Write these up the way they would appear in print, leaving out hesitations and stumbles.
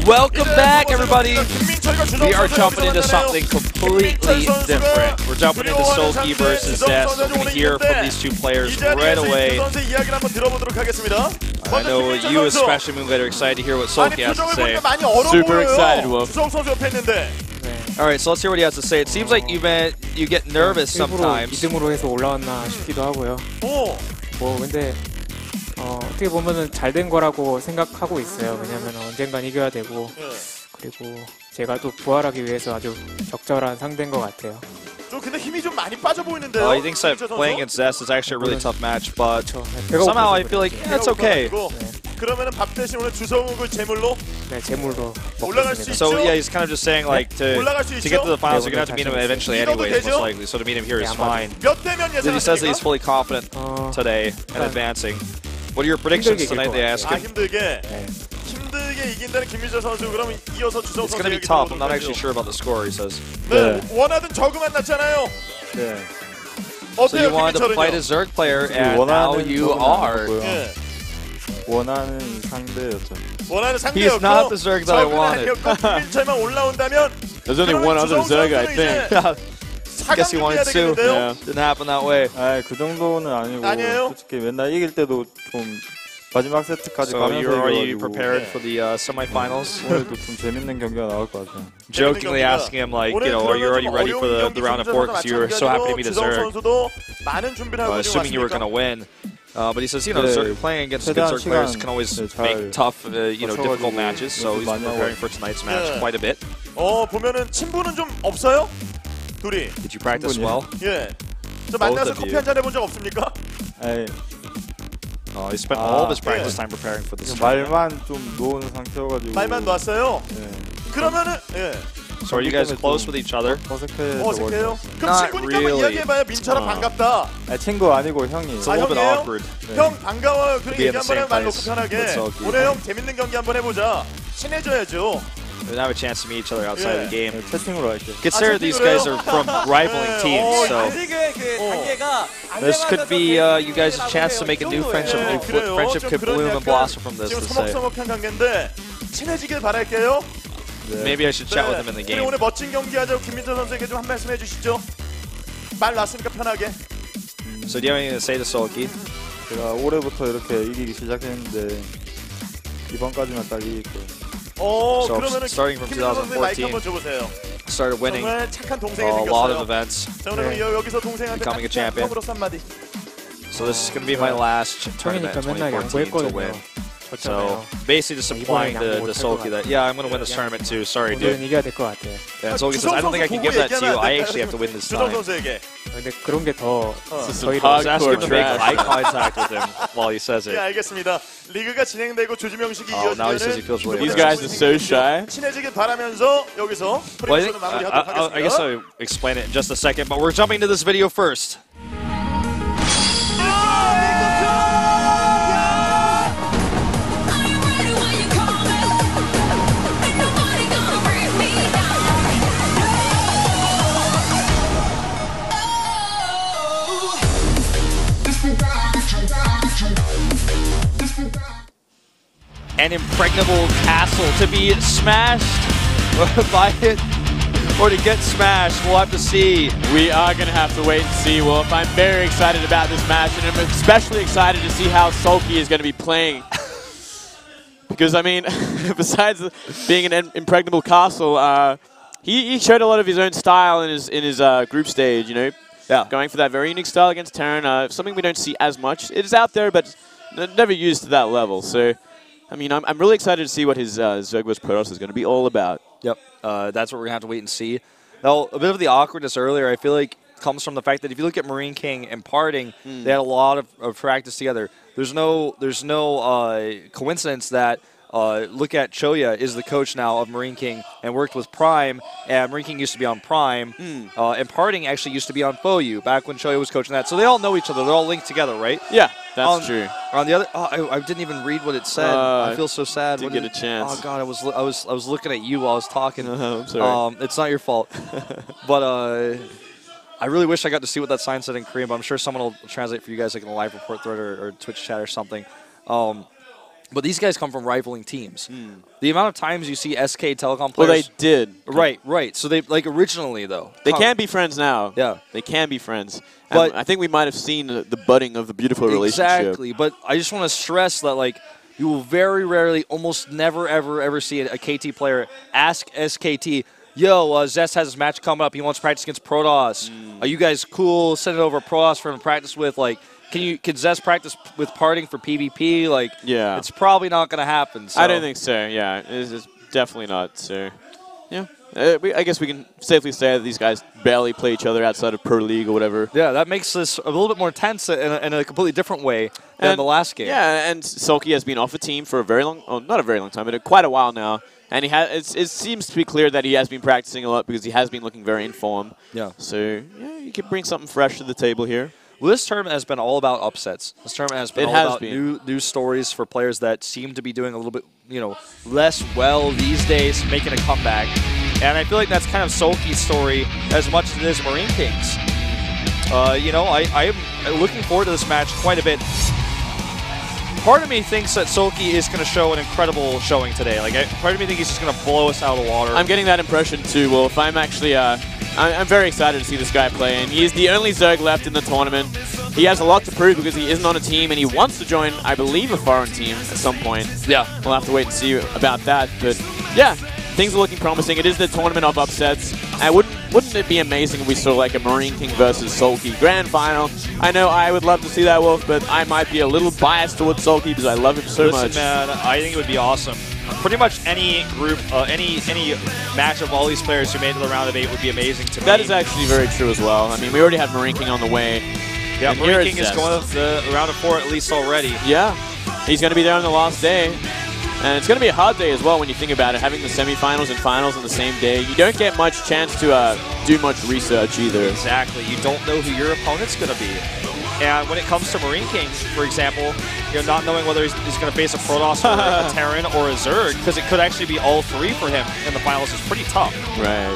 Welcome back, everybody. We are jumping into something completely different. We're jumping into Soulkey versus Zest. We're going to hear from these two players right away. I know you, especially, Moonlight, are excited to hear what Soulkey has to say. Super excited, Wolf. Alright, so let's hear what he has to say. It seems like you get nervous sometimes. 2등으로 해서 올라왔나 싶기도 하고요. 근데 어떻게 보면은 잘된 거라고 생각하고 있어요. 왜냐면 언젠간 이겨야 되고 그리고 제가 또 부활하기 위해서 아주 적절한 상대인 것 같아요. 근데 힘이 좀 많이 빠져 보이는데요. He thinks that playing against Zest is actually a really tough match, but somehow I feel like it's okay. 그러면은 밥 대신 오늘 주성욱을 제물로? 네, 제물로 올라갈 수 있죠. So yeah, he's kind of just saying like to get to the finals, you're gonna have to meet him eventually anyways, most likely. So to meet him here is fine. Then he says that he's fully confident today and advancing. What are your predictions tonight? They ask him. 힘들게 이긴다는 김민재 선수 그럼 이어서 주성욱 It's gonna be tough. I'm not actually sure about the score. He says. 네, 원하던 저그만 났잖아요. 네. So you wanted to fight a Zerg player, and now you are. 원하는 상대였죠. 원하는 상대였고. He's not the Zerg that I wanted. 김민재만 올라온다면. There's only one other Zerg, I think. I guess he wanted to. Yeah. Didn't happen that way. 그 정도는 아니고 솔직히 맨날 이길 때도 좀 마지막 세트까지 So 가면서 you're already 이겨가지고 prepared for the semifinals? 오늘도 좀 재밌는 경기가 나올 것 같아요. Jokingly asking him like, you know, are you already ready for the round of 4 because you were so happy to meet a Zerg? Assuming you were going to win. But he says, you know, playing against good Zerg players can always make tough, you know, difficult matches. So he's preparing for tonight's match quite a bit. 보면은 친분은 좀 없어요? 둘이. Did you practice well? 예. 저 만나서 커피 한잔 해본 적 없습니까? He spent all of his practice time preparing for this. 말만 좀 놓은 상태여가지고. 말만 놨어요? 그러면은 So are you guys close with each other? 어색해요? 그럼 친구니까 한번 이야기해봐요. 민철아 반갑다. 친구 아니고 형이. It's a little bit awkward. 형 반가워요. 그래 얘기 한번 해봐. 말 놓고 편하게. 오늘 형 재밌는 경기 한번 해보자. 친해져야죠. We don't have a chance to meet each other outside of the game. 채팅으로 할게. Consider these guys are from rivaling teams, so this could be you guys a chance to make a new friendship. A new friendship could bloom and blossom from this. 지금 서먹서먹한 관계인데 친해지길 바랄게요. Maybe I should chat with him in the game. 오늘 멋진 경기하자고 김민재 선수에게 좀 한 말씀 해주시죠. 말 놨으니까 편하게. So do you have anything to say to Soulkey? 제가 올해부터 이렇게 이기기 시작했는데 이번까지만 딱 이길 거예요. So starting from 2014, started winning a lot of events, becoming a champion. So this is going to be my last tournament in 2014 to win. So basically just implying to Soulkey that, yeah, I'm going to win this tournament too. Sorry, dude. 이겨야 될 것 같아요. And Soulkey says, I don't think I can give that to you. I actually have to win this time. 근데 그런 게 더 I was asking him to make eye contact with him while he says it. 네, 알겠습니다. 리그가 진행되고 조지명식이 now he says he feels really These bad. guys are so shy. 친해지길 바라면서 여기서 프리쇼는 마무리하도록 하겠습니다. I guess I'll explain it in just a second, but we're jumping to this video first. An impregnable castle to be smashed by it, or to get smashed. We'll have to see. We are going to have to wait and see, Wolf. I'm very excited about this match, and I'm especially excited to see how Soulkey is going to be playing. Because, I mean, besides being an impregnable castle, he showed a lot of his own style in his group stage, you know? Yeah. Going for that very unique style against Terran, something we don't see as much. It is out there, but never used to that level. So, I mean, I'm really excited to see what his Zerg vs. Protoss is going to be all about. Yep, that's what we're going to have to wait and see. Now, a bit of the awkwardness earlier, I feel like, comes from the fact that if you look at Marine King and Parting, they had a lot of practice together. There's no coincidence that look at Choya is the coach now of Marine King and worked with Prime, and Marine King used to be on Prime, and Parting actually used to be on FOU back when Choya was coaching that. So they all know each other. They're all linked together, right? Yeah, that's true. On the other, I didn't even read what it said. I feel so sad. Didn't get a chance. Oh God, I was looking at you while I was talking. I'm sorry. It's not your fault, but I really wish I got to see what that sign said in Korean. But I'm sure someone will translate for you guys, like in a live report thread or Twitch chat or something. But these guys come from rivaling teams. The amount of times you see SK Telecom players... Well, they did. Right. So they, like, originally, though. They can be friends now. Yeah. They can be friends. But I think we might have seen the budding of the beautiful relationship. Exactly. But I just want to stress that, like, you will very rarely, almost never, ever see a KT player ask SKT, yo, Zest has his match coming up. He wants to practice against Protoss. Are you guys cool? Send it over Protoss for him to practice with. Like, can Zest practice with Parting for PvP? Like, yeah. It's probably not going to happen. So. I don't think so. Yeah, it's definitely not. So, yeah. I guess we can safely say that these guys barely play each other outside of Pro League or whatever. Yeah, that makes this a little bit more tense in a completely different way than the last game. Yeah, and Soulkey has been off the team for a very long, not a very long time, but quite a while now. And it seems to be clear that he has been practicing a lot because he has been looking very in form. Yeah. So, yeah, you can bring something fresh to the table here. Well, this tournament has been all about upsets. This tournament has been all about new stories for players that seem to be doing a little bit, less well these days, making a comeback. And I feel like that's kind of Soulkey's story as much as it is Marine King's. I am looking forward to this match quite a bit. Part of me thinks that Soulkey is going to show an incredible showing today. Like, part of me thinks he's just going to blow us out of the water. I'm getting that impression too, Wolf. I'm actually, I'm very excited to see this guy play, and he's the only Zerg left in the tournament. He has a lot to prove because he isn't on a team, and he wants to join, I believe, a foreign team at some point. Yeah. We'll have to wait and see about that, but yeah, things are looking promising. It is the tournament of upsets. Wouldn't it be amazing if we saw like a Marine King versus Soulkey grand final? I know I would love to see that, Wolf, but I might be a little biased towards Soulkey because I love him so much. Listen, man, I think it would be awesome. Pretty much any group, any match of all these players who made it to the round of 8 would be amazing to me. That is actually very true as well. I mean, we already have Marine King on the way. Yeah, Marine King is going to the round of 4 at least already. Yeah, he's going to be there on the last day. And it's going to be a hard day as well when you think about it, having the semifinals and finals on the same day. You don't get much chance to do much research either. Exactly. You don't know who your opponent's going to be. And when it comes to Marine King, for example, not knowing whether he's going to face a Protoss or a Terran or a Zerg, because it could actually be all three for him in the finals, is pretty tough. Right.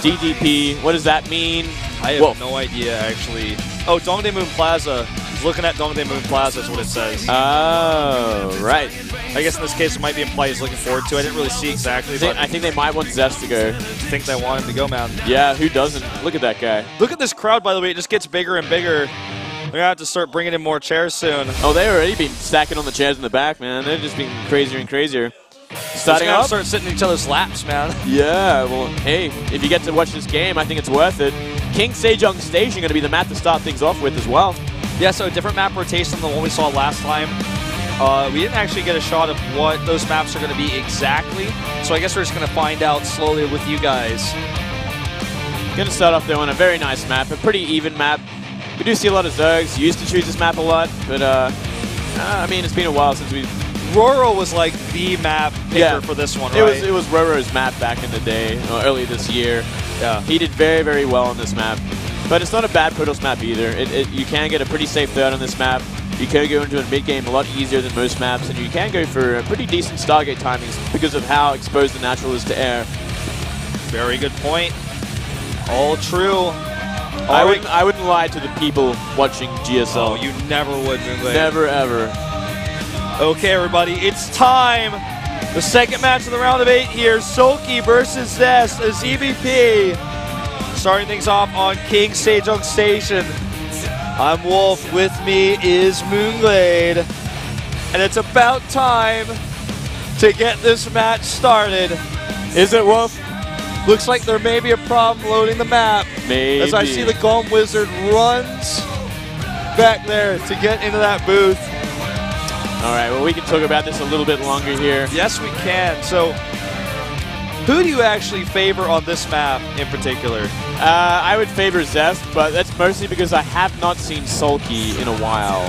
DDP, what does that mean? I have no idea, actually. Oh, Dongdaemun Plaza. He's looking at Dongdaemun Plaza is what it says. Oh, right. I guess in this case it might be implied he's looking forward to it. I didn't really see exactly. I think they might want Zest to go. I think they want him to go, man. Yeah, who doesn't? Look at that guy. Look at this crowd, by the way. It just gets bigger and bigger. We're going to have to start bringing in more chairs soon. Oh, they've already been stacking on the chairs in the back, man. They're just being crazier and crazier. Starting up. Start sitting in each other's laps, man. Yeah, well, hey, if you get to watch this game, I think it's worth it. King Sejong Station going to be the map to start things off with as well. Yeah, so a different map rotation than the one we saw last time. We didn't actually get a shot of what those maps are going to be exactly, so I guess we're just going to find out slowly with you guys. Going to start off there on a very nice map, a pretty even map. We do see a lot of Zergs. Used to choose this map a lot, but I mean, it's been a while since we've... Ro8 was like the map picker for this one, right? It was Ro8's map back in the day, early this year. Yeah. He did very, very well on this map. But it's not a bad Protoss map either. You can get a pretty safe third on this map. You can go into a mid-game a lot easier than most maps, and you can go for pretty decent Stargate timings because of how exposed the natural is to air. Very good point. All true. I wouldn't lie to the people watching GSL. Oh, you never would, Moonglade. Never, ever. Okay, everybody, it's time. The second match of the round of 8 here, Soulkey versus Zest as EVP. Starting things off on King Sejong Station. I'm Wolf, with me is Moonglade. And it's about time to get this match started. Is it, Wolf? Looks like there may be a problem loading the map. Maybe. As I see the Golem Wizard runs back there to get into that booth. All right, well, we can talk about this a little bit longer here. Yes, we can. So, who do you actually favor on this map in particular? I would favor Zest, but that's mostly because I have not seen Soulkey in a while.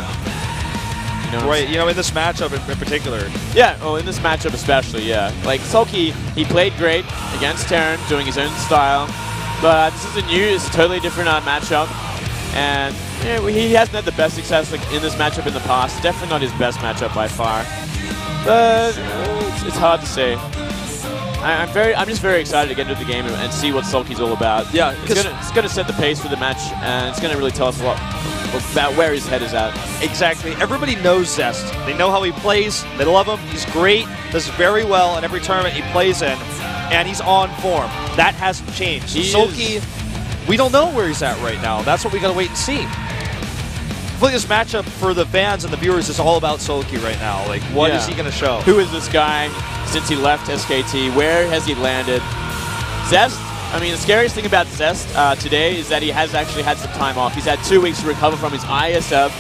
Right, in this matchup in particular. Yeah, well, in this matchup especially, yeah. Like, Soulkey, he played great against Terran, doing his own style, but this is it's a totally different matchup, and he hasn't had the best success in this matchup in the past. Definitely not his best matchup by far, but it's hard to say. I'm just very excited to get into the game and see what Soulkey's all about. Yeah, it's gonna set the pace for the match, and it's gonna really tell us a lot about where his head is at. Exactly. Everybody knows Zest. They know how he plays. They love him. He's great. Does very well in every tournament he plays in. And he's on form. That hasn't changed. Soulkey, we don't know where he's at right now. That's what we got to wait and see. I feel like this matchup for the fans and the viewers is all about Soulkey right now. Like, what is he going to show? Who is this guy since he left SKT? Where has he landed? Zest, I mean, the scariest thing about Zest today is that he has actually had some time off. He's had 2 weeks to recover from his ISF,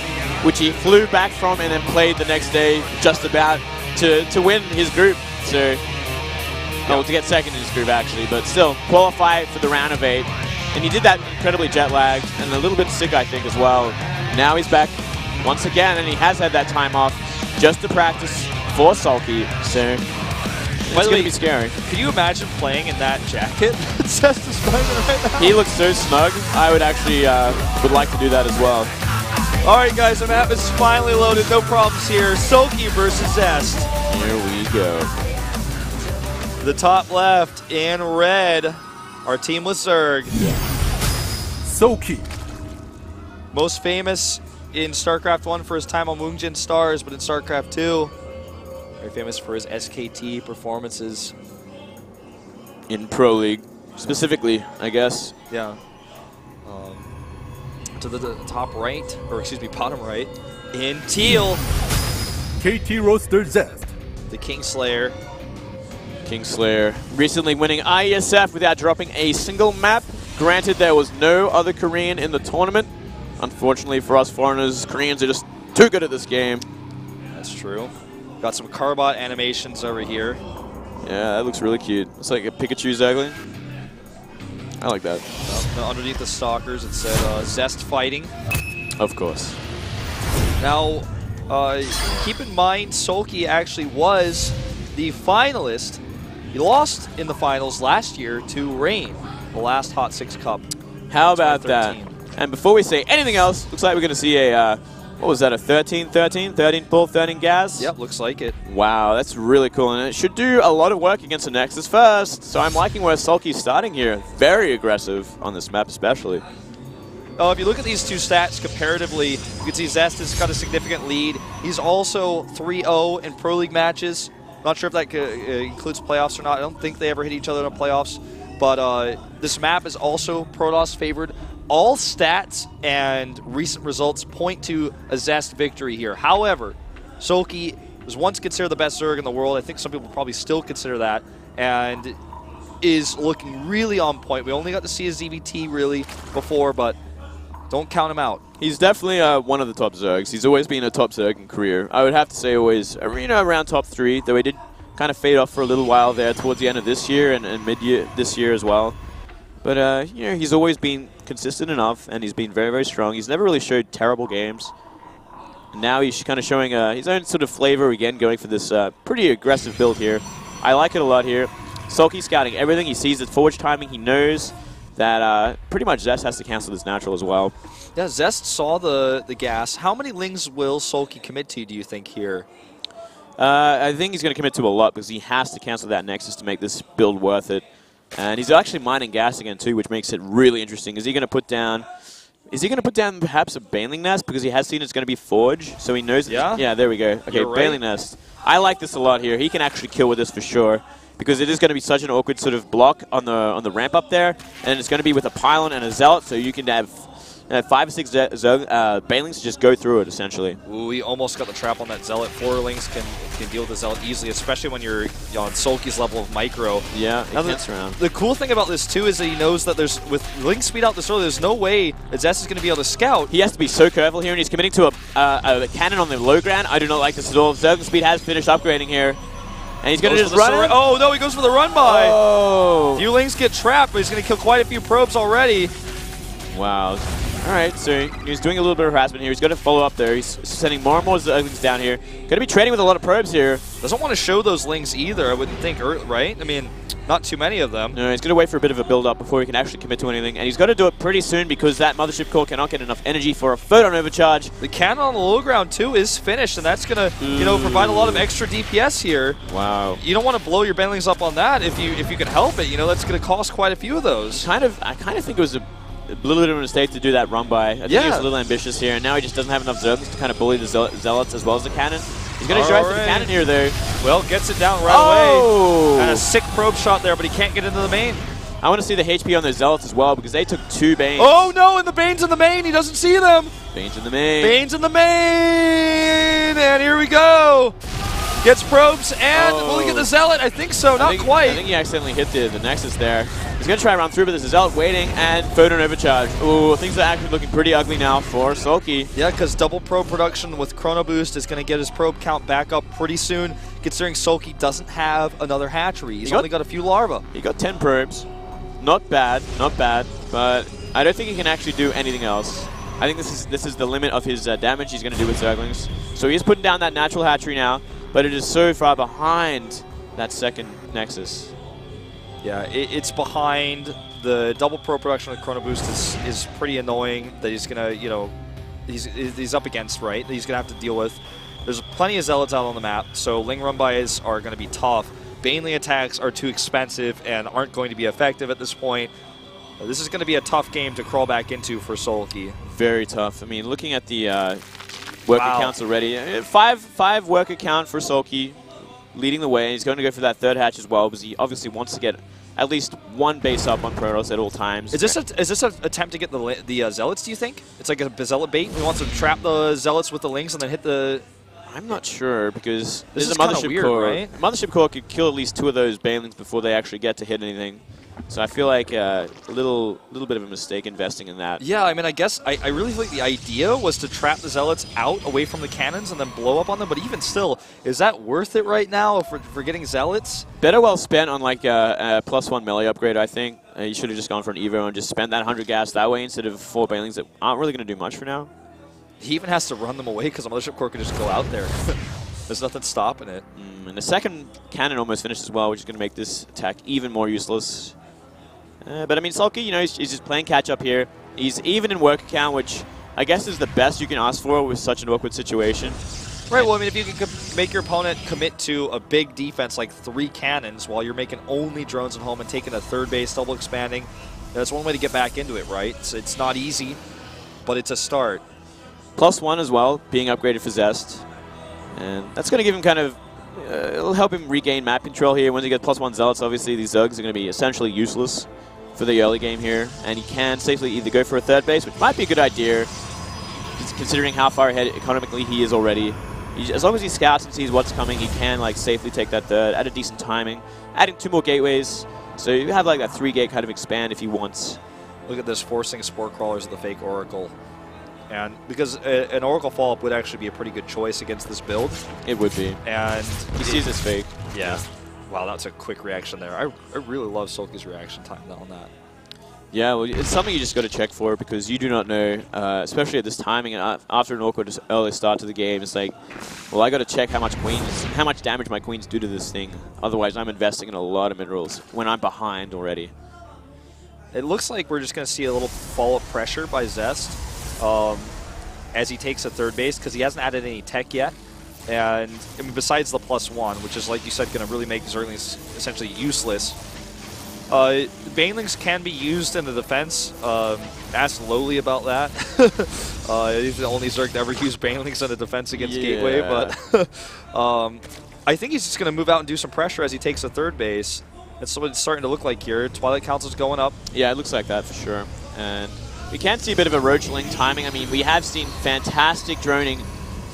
which he flew back from and then played the next day just about to win his group. So, well, to get second in his group, actually. But still, qualify for the round of 8. And he did that incredibly jet-lagged and a little bit sick, I think, as well. Now he's back once again, and he has had that time off just to practice for Soulkey. So it's going to be scary. Can you imagine playing in that jacket? Zest is playing right now. He looks so smug. I would actually would like to do that as well. All right, guys, the map is finally loaded. No problems here. Soulkey versus Zest. Here we go. The top left in red, our team with Zerg. Soulkey. Most famous in StarCraft 1 for his time on Woongjin Stars, but in StarCraft 2, very famous for his SKT performances. In Pro League, specifically, I guess. Yeah. To the top right, or excuse me, bottom right, in teal, KT roster Zest. the Kingslayer. Kingslayer recently winning ISF without dropping a single map. Granted, there was no other Korean in the tournament. Unfortunately for us foreigners, Koreans are just too good at this game. That's true. Got some Carbot animations over here. Yeah, that looks really cute. It's like a Pikachu Zergling. I like that. Underneath the Stalkers, it said Zest fighting. Of course. Now, keep in mind, Soulkey actually was the finalist. He lost in the finals last year to Rain, the last HOT6 Cup. How about that? And before we say anything else, looks like we're going to see a, what was that, a 13 pull, 13 gas? Yep, looks like it. Wow, that's really cool. And it should do a lot of work against the Nexus first. So I'm liking where Soulkey's starting here. Very aggressive on this map especially. If you look at these two stats comparatively, you can see Zest has got a significant lead. He's also 3-0 in Pro League matches. Not sure if that includes playoffs or not. I don't think they ever hit each other in the playoffs. But this map is also Protoss favored. All stats and recent results point to a Zest victory here. However, Soulkey was once considered the best Zerg in the world. I think some people probably still consider that. And is looking really on point. We only got to see his ZVT really before, but don't count him out. He's definitely one of the top Zergs. He's always been a top Zerg in career. I would have to say always around top 3, though he did kind of fade off for a little while there towards the end of this year and mid-year this year as well. But you know, he's always been consistent enough, and he's been very, very strong. He's never really showed terrible games. And now he's kind of showing his own sort of flavor again, going for this pretty aggressive build here. I like it a lot here. Soulkey scouting everything. He sees the forward timing. He knows that pretty much Zest has to cancel this natural as well. Yeah, Zest saw the gas. How many lings will Soulkey commit to, do you think, here? I think he's going to commit to a lot because he has to cancel that Nexus to make this build worth it. And he's actually mining gas again too, which makes it really interesting. Is he going to put down perhaps a Baneling Nest, because he has seen it's going to be Forge, so he knows. Yeah. Yeah, there we go. Okay, right. Baneling Nest. I like this a lot here. He can actually kill with this for sure, because it is going to be such an awkward sort of block on the ramp up there, and it's going to be with a pylon and a zealot, so you can have 5 or 6 Banelings to just go through it, essentially. Ooh, we almost got the trap on that Zealot. 4 lings can deal with the Zealot easily, especially when you're on Soulkey's level of micro. Yeah, it now, gets around. The cool thing about this, too, is that he knows that there's, with Link speed out this early, there's no way that Zest is going to be able to scout. He has to be so careful here, and he's committing to a cannon on the low ground. I do not like this at all. Zerg speed has finished upgrading here. And he's going to just run it. Oh, no, he goes for the run by. Oh. Few lings get trapped, but he's going to kill quite a few probes already. Wow. All right, so he's doing a little bit of harassment here. He's going to follow up there. He's sending more and more Zerglings down here. Going to be trading with a lot of probes here. Doesn't want to show those lings either, I wouldn't think, right? I mean, not too many of them. No, he's going to wait for a bit of a build-up before he can actually commit to anything. And he's got to do it pretty soon because that Mothership Core cannot get enough energy for a photon overcharge. The cannon on the low ground, too, is finished, and that's going to, you know, provide a lot of extra DPS here. Wow. You don't want to blow your Banelings up on that if you can help it. You know, that's going to cost quite a few of those. I kind of think it was a little bit of a mistake to do that run by. I think he was a little ambitious here, and now he just doesn't have enough zerglings to kind of bully the Zealots as well as the cannon. He's going to try for the cannon here, though. Well, gets it down right away. And a sick probe shot there, but he can't get into the main. I want to see the HP on those Zealots as well, because they took 2 Banes. Oh, no, and the Bane's in the main. He doesn't see them. Bane's in the main. Bane's in the main. And here we go. Gets probes, and will he get the Zealot? I think so, not quite. I think he accidentally hit the Nexus there. He's going to try to run through, but there's a Zealot waiting, and photon overcharge. Ooh, things are actually looking pretty ugly now for Soulkey. Yeah, because double probe production with Chrono Boost is going to get his probe count back up pretty soon, considering Soulkey doesn't have another hatchery. He's only got a few larvae. He got 10 probes. Not bad, but I don't think he can actually do anything else. I think this is the limit of his damage he's going to do with Zerglings. So he's putting down that natural hatchery now, but it is so far behind that second Nexus. Yeah, it's behind. The double pro production with Chrono Boost is pretty annoying that he's going to, you know, he's up against, right? That he's going to have to deal with. There's plenty of Zealots out on the map, so Ling run-bys are going to be tough. Baneley attacks are too expensive and aren't going to be effective at this point. This is going to be a tough game to crawl back into for Soulkey. Very tough. I mean, looking at the worker counts already, five worker count for Soulkey, leading the way. He's going to go for that third hatch as well, because he obviously wants to get at least one base up on Protoss at all times. Is this an attempt to get the Zealots, do you think? It's like a Zealot bait? He wants to trap the Zealots with the Lings and then hit the... I'm not sure, because this is a Mothership weird, Core. right? A Mothership Core could kill at least 2 of those Banelings before they actually get to hit anything. So I feel like a little bit of a mistake investing in that. Yeah, I mean, I guess I really think the idea was to trap the Zealots out away from the cannons and then blow up on them. But even still, is that worth it right now for getting Zealots? Better well spent on like a +1 melee upgrade, I think. You should have just gone for an Evo and just spent that 100 gas that way instead of 4 Banelings that aren't really going to do much for now. He even has to run them away because the Mothership Core could just go out there. There's nothing stopping it. And the second cannon almost finished as well, which is going to make this attack even more useless. But I mean, Soulkey, you know, he's just playing catch up here. He's even in work count, which I guess is the best you can ask for with such an awkward situation. Right, well, I mean, if you can make your opponent commit to a big defense like 3 cannons while you're making only drones at home and taking a third base, double expanding, that's one way to get back into it, right? It's not easy, but it's a start. +1 as well, being upgraded for Zest. And that's going to give him kind of, it'll help him regain map control here. Once he gets +1 Zealots, obviously these Zergs are going to be essentially useless for the early game here. And he can safely either go for a third base, which might be a good idea, considering how far ahead economically he is already. As long as he scouts and sees what's coming, he can like safely take that third at a decent timing. Adding 2 more gateways, so you have like that 3-gate kind of expand if he wants. Look at this, forcing Spore Crawlers of the fake Oracle. And because an Oracle follow-up would actually be a pretty good choice against this build. It would be. And he sees it's fake. Yeah. Wow, that's a quick reaction there. I really love Soulkey's reaction time on that. Yeah, well, it's something you just got to check for, because you do not know, especially at this timing and after an awkward early start to the game. It's like, well, I got to check how much damage my queens do to this thing. Otherwise, I'm investing in a lot of minerals when I'm behind already. It looks like we're just going to see a little follow-up pressure by Zest as he takes a third base, because he hasn't added any tech yet. And I mean, besides the +1, which is, like you said, going to really make Zerglings essentially useless. Banelings can be used in the defense. Ask Lowly about that. He's the only Zerg to ever use Banelings in the defense against Gateway. But I think he's just going to move out and do some pressure as he takes a third base. That's what it's starting to look like here. Twilight Council's going up. Yeah, it looks like that for sure. And we can see a bit of a Roachling timing. I mean, we have seen fantastic droning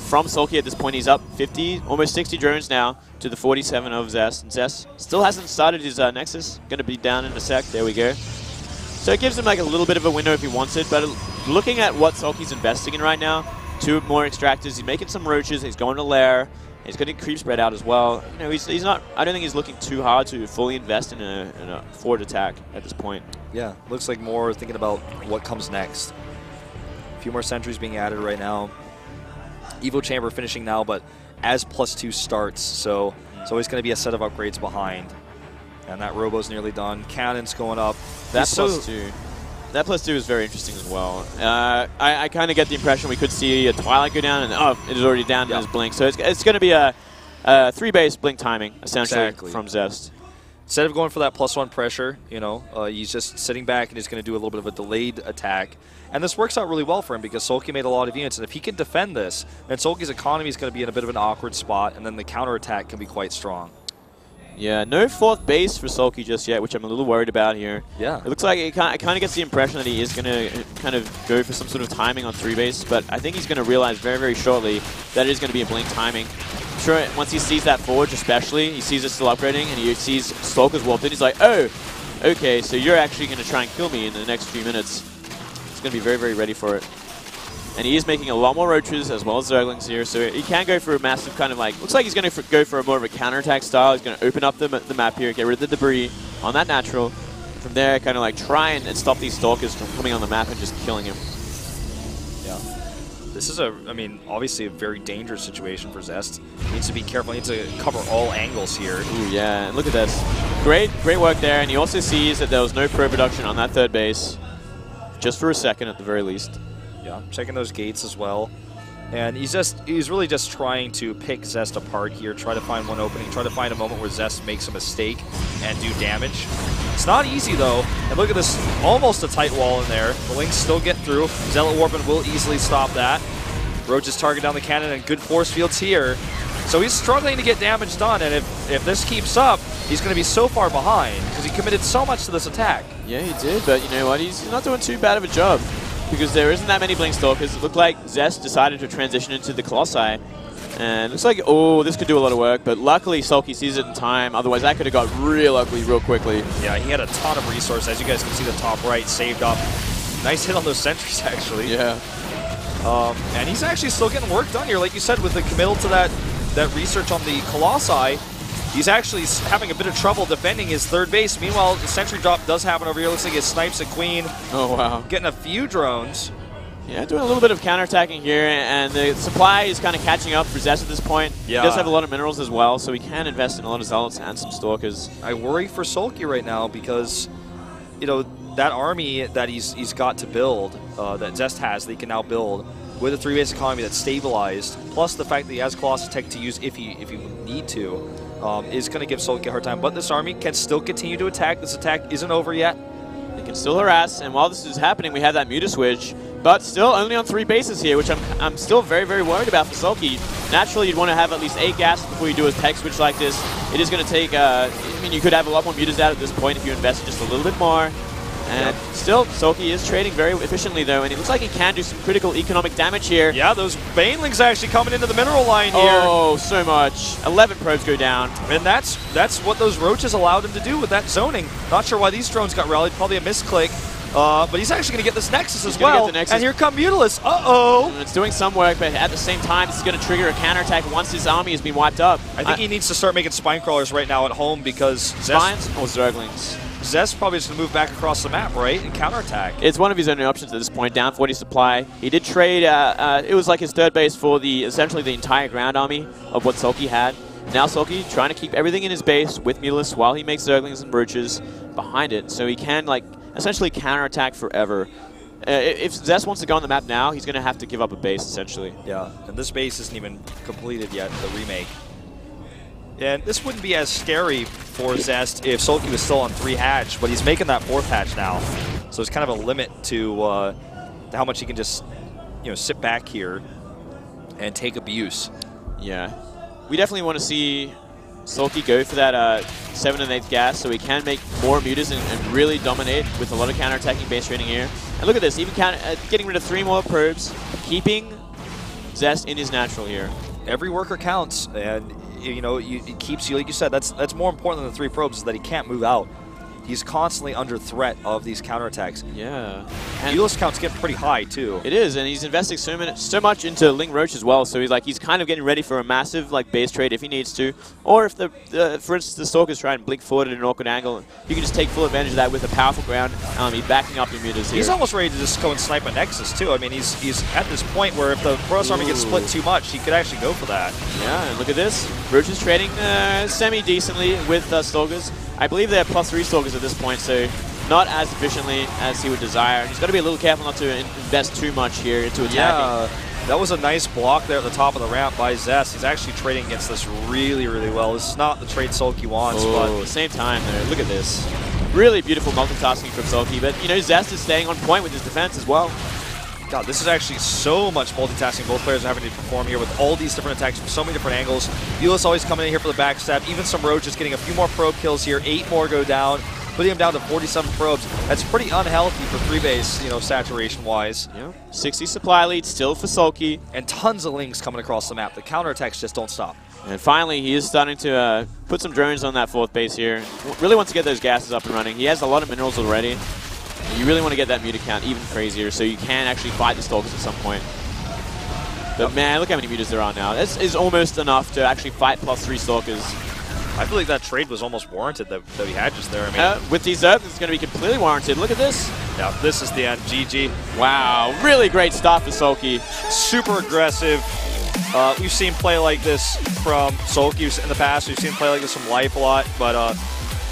from Soulkey at this point. He's up 50, almost 60 drones now to the 47 of Zest. And Zest still hasn't started his Nexus. Going to be down in a sec. There we go. So it gives him like a little bit of a window if he wants it. But looking at what Soulkey's investing in right now, 2 more extractors. He's making some roaches. He's going to lair. He's getting creep spread out as well. You know, he's not. I don't think he's looking too hard to fully invest in a forward attack at this point. Yeah, looks like more thinking about what comes next. A few more sentries being added right now. Evo Chamber finishing now, but as +2 starts, so it's always going to be a set of upgrades behind. And that Robo's nearly done. Cannon's going up. That +2. That +2 is very interesting as well. I kind of get the impression we could see a Twilight go down, and it is already down to his Blink. So it's going to be a 3-base Blink timing, essentially, from Zest. instead of going for that +1 pressure, you know, he's just sitting back and he's going to do a little bit of a delayed attack. And this works out really well for him because Soulkey made a lot of units. And if he can defend this, then Soulkey's economy is going to be in a bit of an awkward spot, and then the counterattack can be quite strong. Yeah, no 4th base for Soulkey just yet, which I'm a little worried about here. Yeah. It looks like it kind of gets the impression that he is going to kind of go for some sort of timing on 3 base, but I think he's going to realize very, very shortly that it is going to be a blink timing. I'm sure once he sees that forge especially, he sees it still upgrading, and he sees Stalker's warped in, he's like, oh, okay, so you're actually going to try and kill me in the next few minutes. He's going to be very, very ready for it. And he is making a lot more roaches as well as zerglings here, so he can go for a massive kind of like, looks like he's going to go for a more of a counterattack style. He's going to open up the map here, get rid of the debris on that natural. From there, kind of like try and stop these stalkers from coming on the map and just killing him. Yeah. This is I mean, obviously a very dangerous situation for Zest. He needs to be careful, he needs to cover all angles here. Ooh, yeah, and look at this. Great work there, and he also sees that there was no pro production on that 3rd base. Just for a second at the very least. Yeah, checking those gates as well. And he's really just trying to pick Zest apart here, try to find one opening, try to find a moment where Zest makes a mistake and do damage. It's not easy though, and look at this, almost a tight wall in there. The Lynx still get through. Zealot Warpin will easily stop that. Roaches target down the cannon and good force fields here. So he's struggling to get damage done, and if this keeps up, he's going to be so far behind because he committed so much to this attack. Yeah, he did, but you know what, he's not doing too bad of a job. Because there isn't that many Blink Stalkers. It looked like Zest decided to transition into the Colossi. And it looks like, oh, this could do a lot of work. But luckily, Soulkey sees it in time. Otherwise, that could have got real ugly real quickly. Yeah, he had a ton of resources. As you guys can see, the top right saved up. Nice hit on those sentries, actually. Yeah. And he's actually still getting work done here. Like you said, with the committal to that research on the Colossi, he's actually having a bit of trouble defending his 3rd base. Meanwhile, the sentry drop does happen over here. Looks like it snipes a queen. Oh, wow. Getting a few drones. Yeah, doing a little bit of counterattacking here, and the supply is kind of catching up for Zest at this point. Yeah. He does have a lot of minerals as well, so he can invest in a lot of Zealots and some Stalkers. I worry for Soulkey right now because, you know, that army that he's got to build, that Zest has, that he can now build, with a 3-base economy that's stabilized, plus the fact that he has Colossus Tech to use if he need to, is going to give Soulkey a hard time. But this army can still continue to attack. This attack isn't over yet. They can still harass, and while this is happening, we have that Muta switch, but still only on 3 bases here, which I'm still very, very worried about for Soulkey. Naturally, you'd want to have at least 8 gases before you do a tech switch like this. It is going to take, I mean, you could have a lot more Mutas out at this point if you invest just a little bit more. And still, Soulkey is trading very efficiently, though, and it looks like he can do some critical economic damage here. Yeah, those Banelings actually coming into the mineral line here. Oh, so much. 11 probes go down. And that's what those roaches allowed him to do with that zoning. Not sure why these drones got rallied. Probably a misclick. But he's actually going to get this Nexus as well. And here come Mutalisk. Uh-oh. And it's doing some work, but at the same time, this is going to trigger a counterattack once his army has been wiped up. I think he needs to start making spine crawlers right now at home because Spines or Zerglings? Zest probably just going to move back across the map, right, and counterattack. It's one of his only options at this point, down 40 supply. He did trade, it was like his 3rd base for essentially the entire ground army of what Soulkey had. Now Soulkey trying to keep everything in his base with Mutalisk while he makes Zerglings and Brooches behind it, so he can like essentially counterattack forever. If Zest wants to go on the map now, he's going to have to give up a base, essentially. Yeah, and this base isn't even completed yet, the remake. And this wouldn't be as scary for Zest if Soulkey was still on 3 hatch, but he's making that 4th hatch now. So there's kind of a limit to how much he can just, you know, sit back here and take abuse. Yeah. We definitely want to see Soulkey go for that 7 and 8 gas so he can make more Mutas and really dominate with a lot of counterattacking base trading here. And look at this, even getting rid of 3 more probes, keeping Zest in his natural here. Every worker counts, and you know, it keeps you, like you said, that's more important than the 3 probes, is that he can't move out. He's constantly under threat of these counterattacks. Yeah. And Mutalisk count's getting pretty high, too. It is, and he's investing so much into Ling Roach as well, so he's kind of getting ready for a massive base trade if he needs to. Or if, for instance, the Stalkers try and blink forward at an awkward angle, you can just take full advantage of that with a powerful ground army backing up your Mutas here. He's almost ready to just go and snipe a Nexus, too. I mean, he's at this point where if the Protoss army gets split too much, he could actually go for that. Yeah, and look at this. Roach is trading semi-decently with Stalkers. I believe they're +3 Stalkers at this point, so not as efficiently as he would desire. He's got to be a little careful not to invest too much here into attacking. Yeah, That was a nice block there at the top of the ramp by Zest. He's actually trading against this really, really well. This is not the trade Soulkey wants, but same time there. Look at this. Really beautiful multitasking from Soulkey, but you know, Zest is staying on point with his defense as well. God, this is actually so much multitasking both players are having to perform here with all these different attacks from so many different angles. Vilas always coming in here for the backstab. Even some Ro8 just getting a few more probe kills here. 8 more go down, putting him down to 47 probes. That's pretty unhealthy for 3-base, you know, saturation-wise. Yeah. 60 supply lead still for Soulkey. And tons of links coming across the map. The counterattacks just don't stop. And finally, he is starting to put some drones on that 4th base here. Really wants to get those gases up and running. He has a lot of minerals already. You really want to get that muta count even crazier so you can actually fight the Stalkers at some point. But man, look how many mutas there are now. This is almost enough to actually fight +3 Stalkers. I feel like that trade was almost warranted that we had just there. I mean, with these Earth, it's going to be completely warranted. Look at this. Yeah, this is the end. GG. Wow, really great start for Soulkey. Super aggressive. We've seen play like this from Soulkey in the past. We've seen play like this from Life a lot, but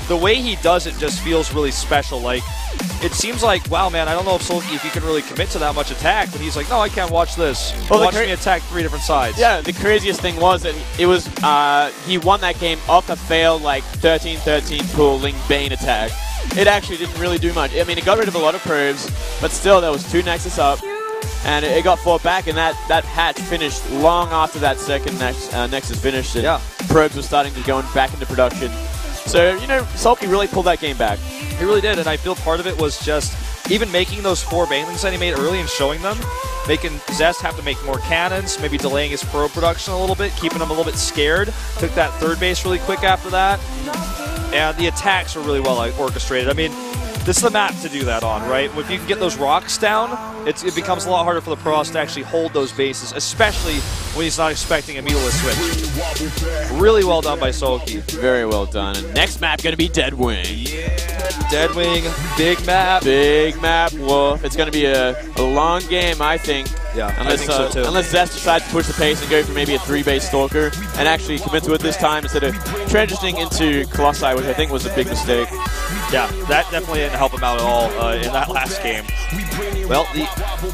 the way he does it just feels really special. Like, it seems like, wow, man, I don't know if Soulkey, if he can really commit to that much attack, but he's like, no, I can't watch this. Well, watch me attack 3 different sides. Yeah, the craziest thing was that it was, he won that game off a failed, like, 13-13 pool Link Bane attack. It actually didn't really do much. I mean, it got rid of a lot of probes, but still, there was 2 Nexus up, and it got fought back, and that hatch finished long after that second Nexus finished, and probes were starting to go back into production. So, you know, Soulkey really pulled that game back. He really did, and I feel part of it was just even making those 4 banelings that he made early and showing them, making Zest have to make more cannons, maybe delaying his pro production a little bit, keeping him a little bit scared. Took that 3rd base really quick after that, and the attacks were really well orchestrated. I mean, this is the map to do that on, right? If you can get those rocks down, it becomes a lot harder for the pros to actually hold those bases, especially when he's not expecting a meterless switch. Really well done by Soulkey. Very well done. And next map going to be Deadwing. Deadwing, big map. Big map, Wolf. It's going to be a long game, I think. Yeah, unless, I think so too. Unless Zest decides to push the pace and go for maybe a 3-base Stalker and actually commit to it this time instead of transitioning into Colossi, which I think was a big mistake. Yeah, that definitely didn't help him out at all in that last game. Well, the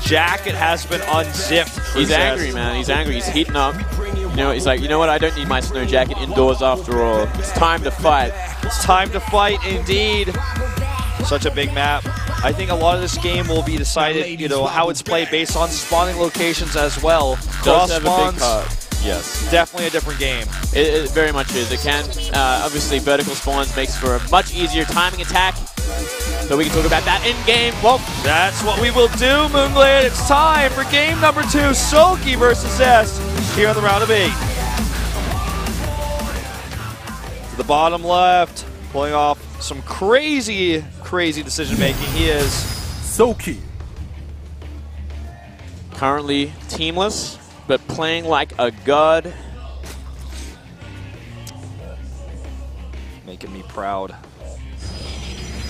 jacket has been unzipped. He's angry, man. He's angry. He's heating up. You know, he's like, you know what? I don't need my snow jacket indoors after all. It's time to fight. It's time to fight, indeed. Such a big map. I think a lot of this game will be decided, you know, how it's played based on spawning locations as well. Cross spawns. Yes. Definitely a different game. It very much is. It can, obviously, vertical spawns makes for a much easier timing attack. So we can talk about that in-game. Well, that's what we will do, Moonblade. It's time for game number 2, Soulkey versus Zest, here on the round of 8. To the bottom left, pulling off some crazy, crazy decision-making. He is Soulkey. Currently teamless, but playing like a god. Making me proud.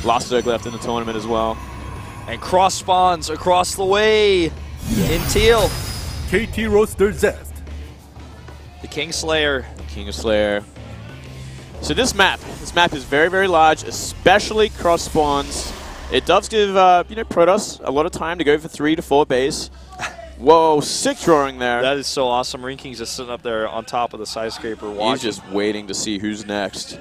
Last Zerg left in the tournament as well. And cross spawns across the way in teal. KT Roaster Zest. The Kingslayer. The King of Slayer. So this map is very, very large, especially cross spawns. It does give, you know, Protoss a lot of time to go for 3 to 4 base. Whoa, 6 drawing there. That is so awesome. Marine King's just sitting up there on top of the skyscraper watching. He's just waiting to see who's next.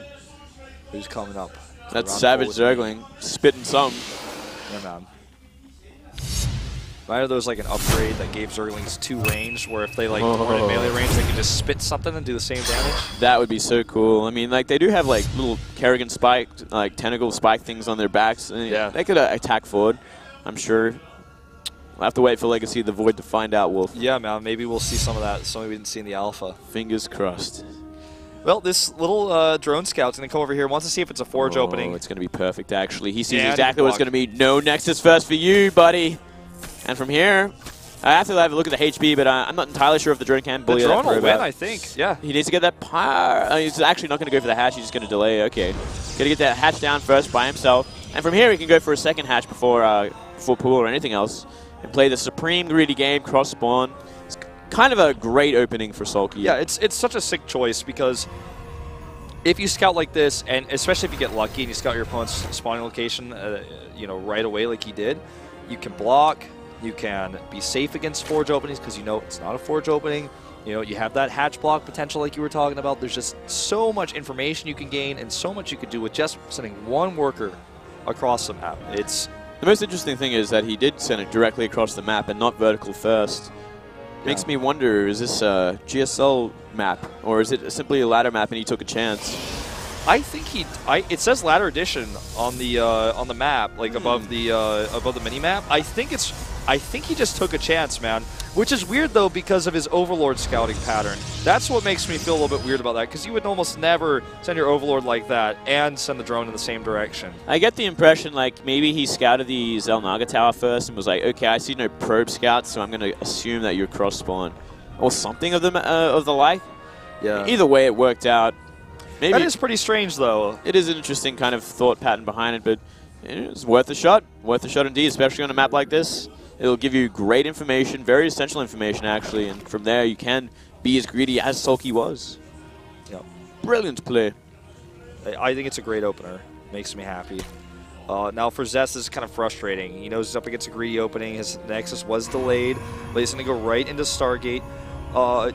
Who's coming up. That's Savage Zergling spitting some. Yeah, man. Either there was like an upgrade that gave Zerglings 2 range, where if they like weren't in melee range, they could just spit something and do the same damage. That would be so cool. I mean, like they do have like little Kerrigan spike, like tentacle spike things on their backs. And yeah, they could attack forward. I'm sure. We'll have to wait for Legacy of the Void to find out, Wolf. Yeah, man. Maybe we'll see some of that. Something we didn't see in the alpha. Fingers crossed. Well, this little drone scout's going to come over here. Wants to see if it's a forge opening. It's going to be perfect, actually. He sees exactly what it's going to be. No Nexus first for you, buddy. And from here, I have to have a look at the HP, but I'm not entirely sure if the drone can bully the that drone will win, I think. Yeah. He needs to get that power. He's actually not going to go for the hatch. He's just going to delay. Okay. Got to get that hatch down first by himself. And from here, he can go for a second hatch before pool or anything else and play the supreme greedy game, cross spawn. It's kind of a great opening for Soulkey. Yeah, it's such a sick choice because if you scout like this, and especially if you get lucky and you scout your opponent's spawning location, you know, right away like he did, you can block, You can be safe against forge openings because you know it's not a forge opening. You know, you have that hatch block potential like you were talking about. There's just so much information you can gain and so much you could do with just sending one worker across the map. It's the most interesting thing is that he did send it directly across the map and not vertical first. Makes me wonder, is this a GSL map or is it simply a ladder map and he took a chance? I think it says ladder edition on the map, like above the mini map. I think he just took a chance, man. Which is weird though because of his Overlord scouting pattern. That's what makes me feel a little bit weird about that, because you would almost never send your Overlord like that and send the drone in the same direction. I get the impression like maybe he scouted the Zelnaga tower first and was like, okay, I see no probe scouts, so I'm going to assume that you're cross spawn or something of the like. Yeah. Either way, it worked out. Maybe that is pretty strange though. It is an interesting kind of thought pattern behind it, but it's worth a shot. Worth a shot indeed, especially on a map like this. It'll give you great information, very essential information actually, and from there you can be as greedy as Soulkey was. Yep. Brilliant play. I think it's a great opener. Makes me happy. Now for Zest, this is kind of frustrating. He knows he's up against a greedy opening. His Nexus was delayed, but he's going to go right into Stargate.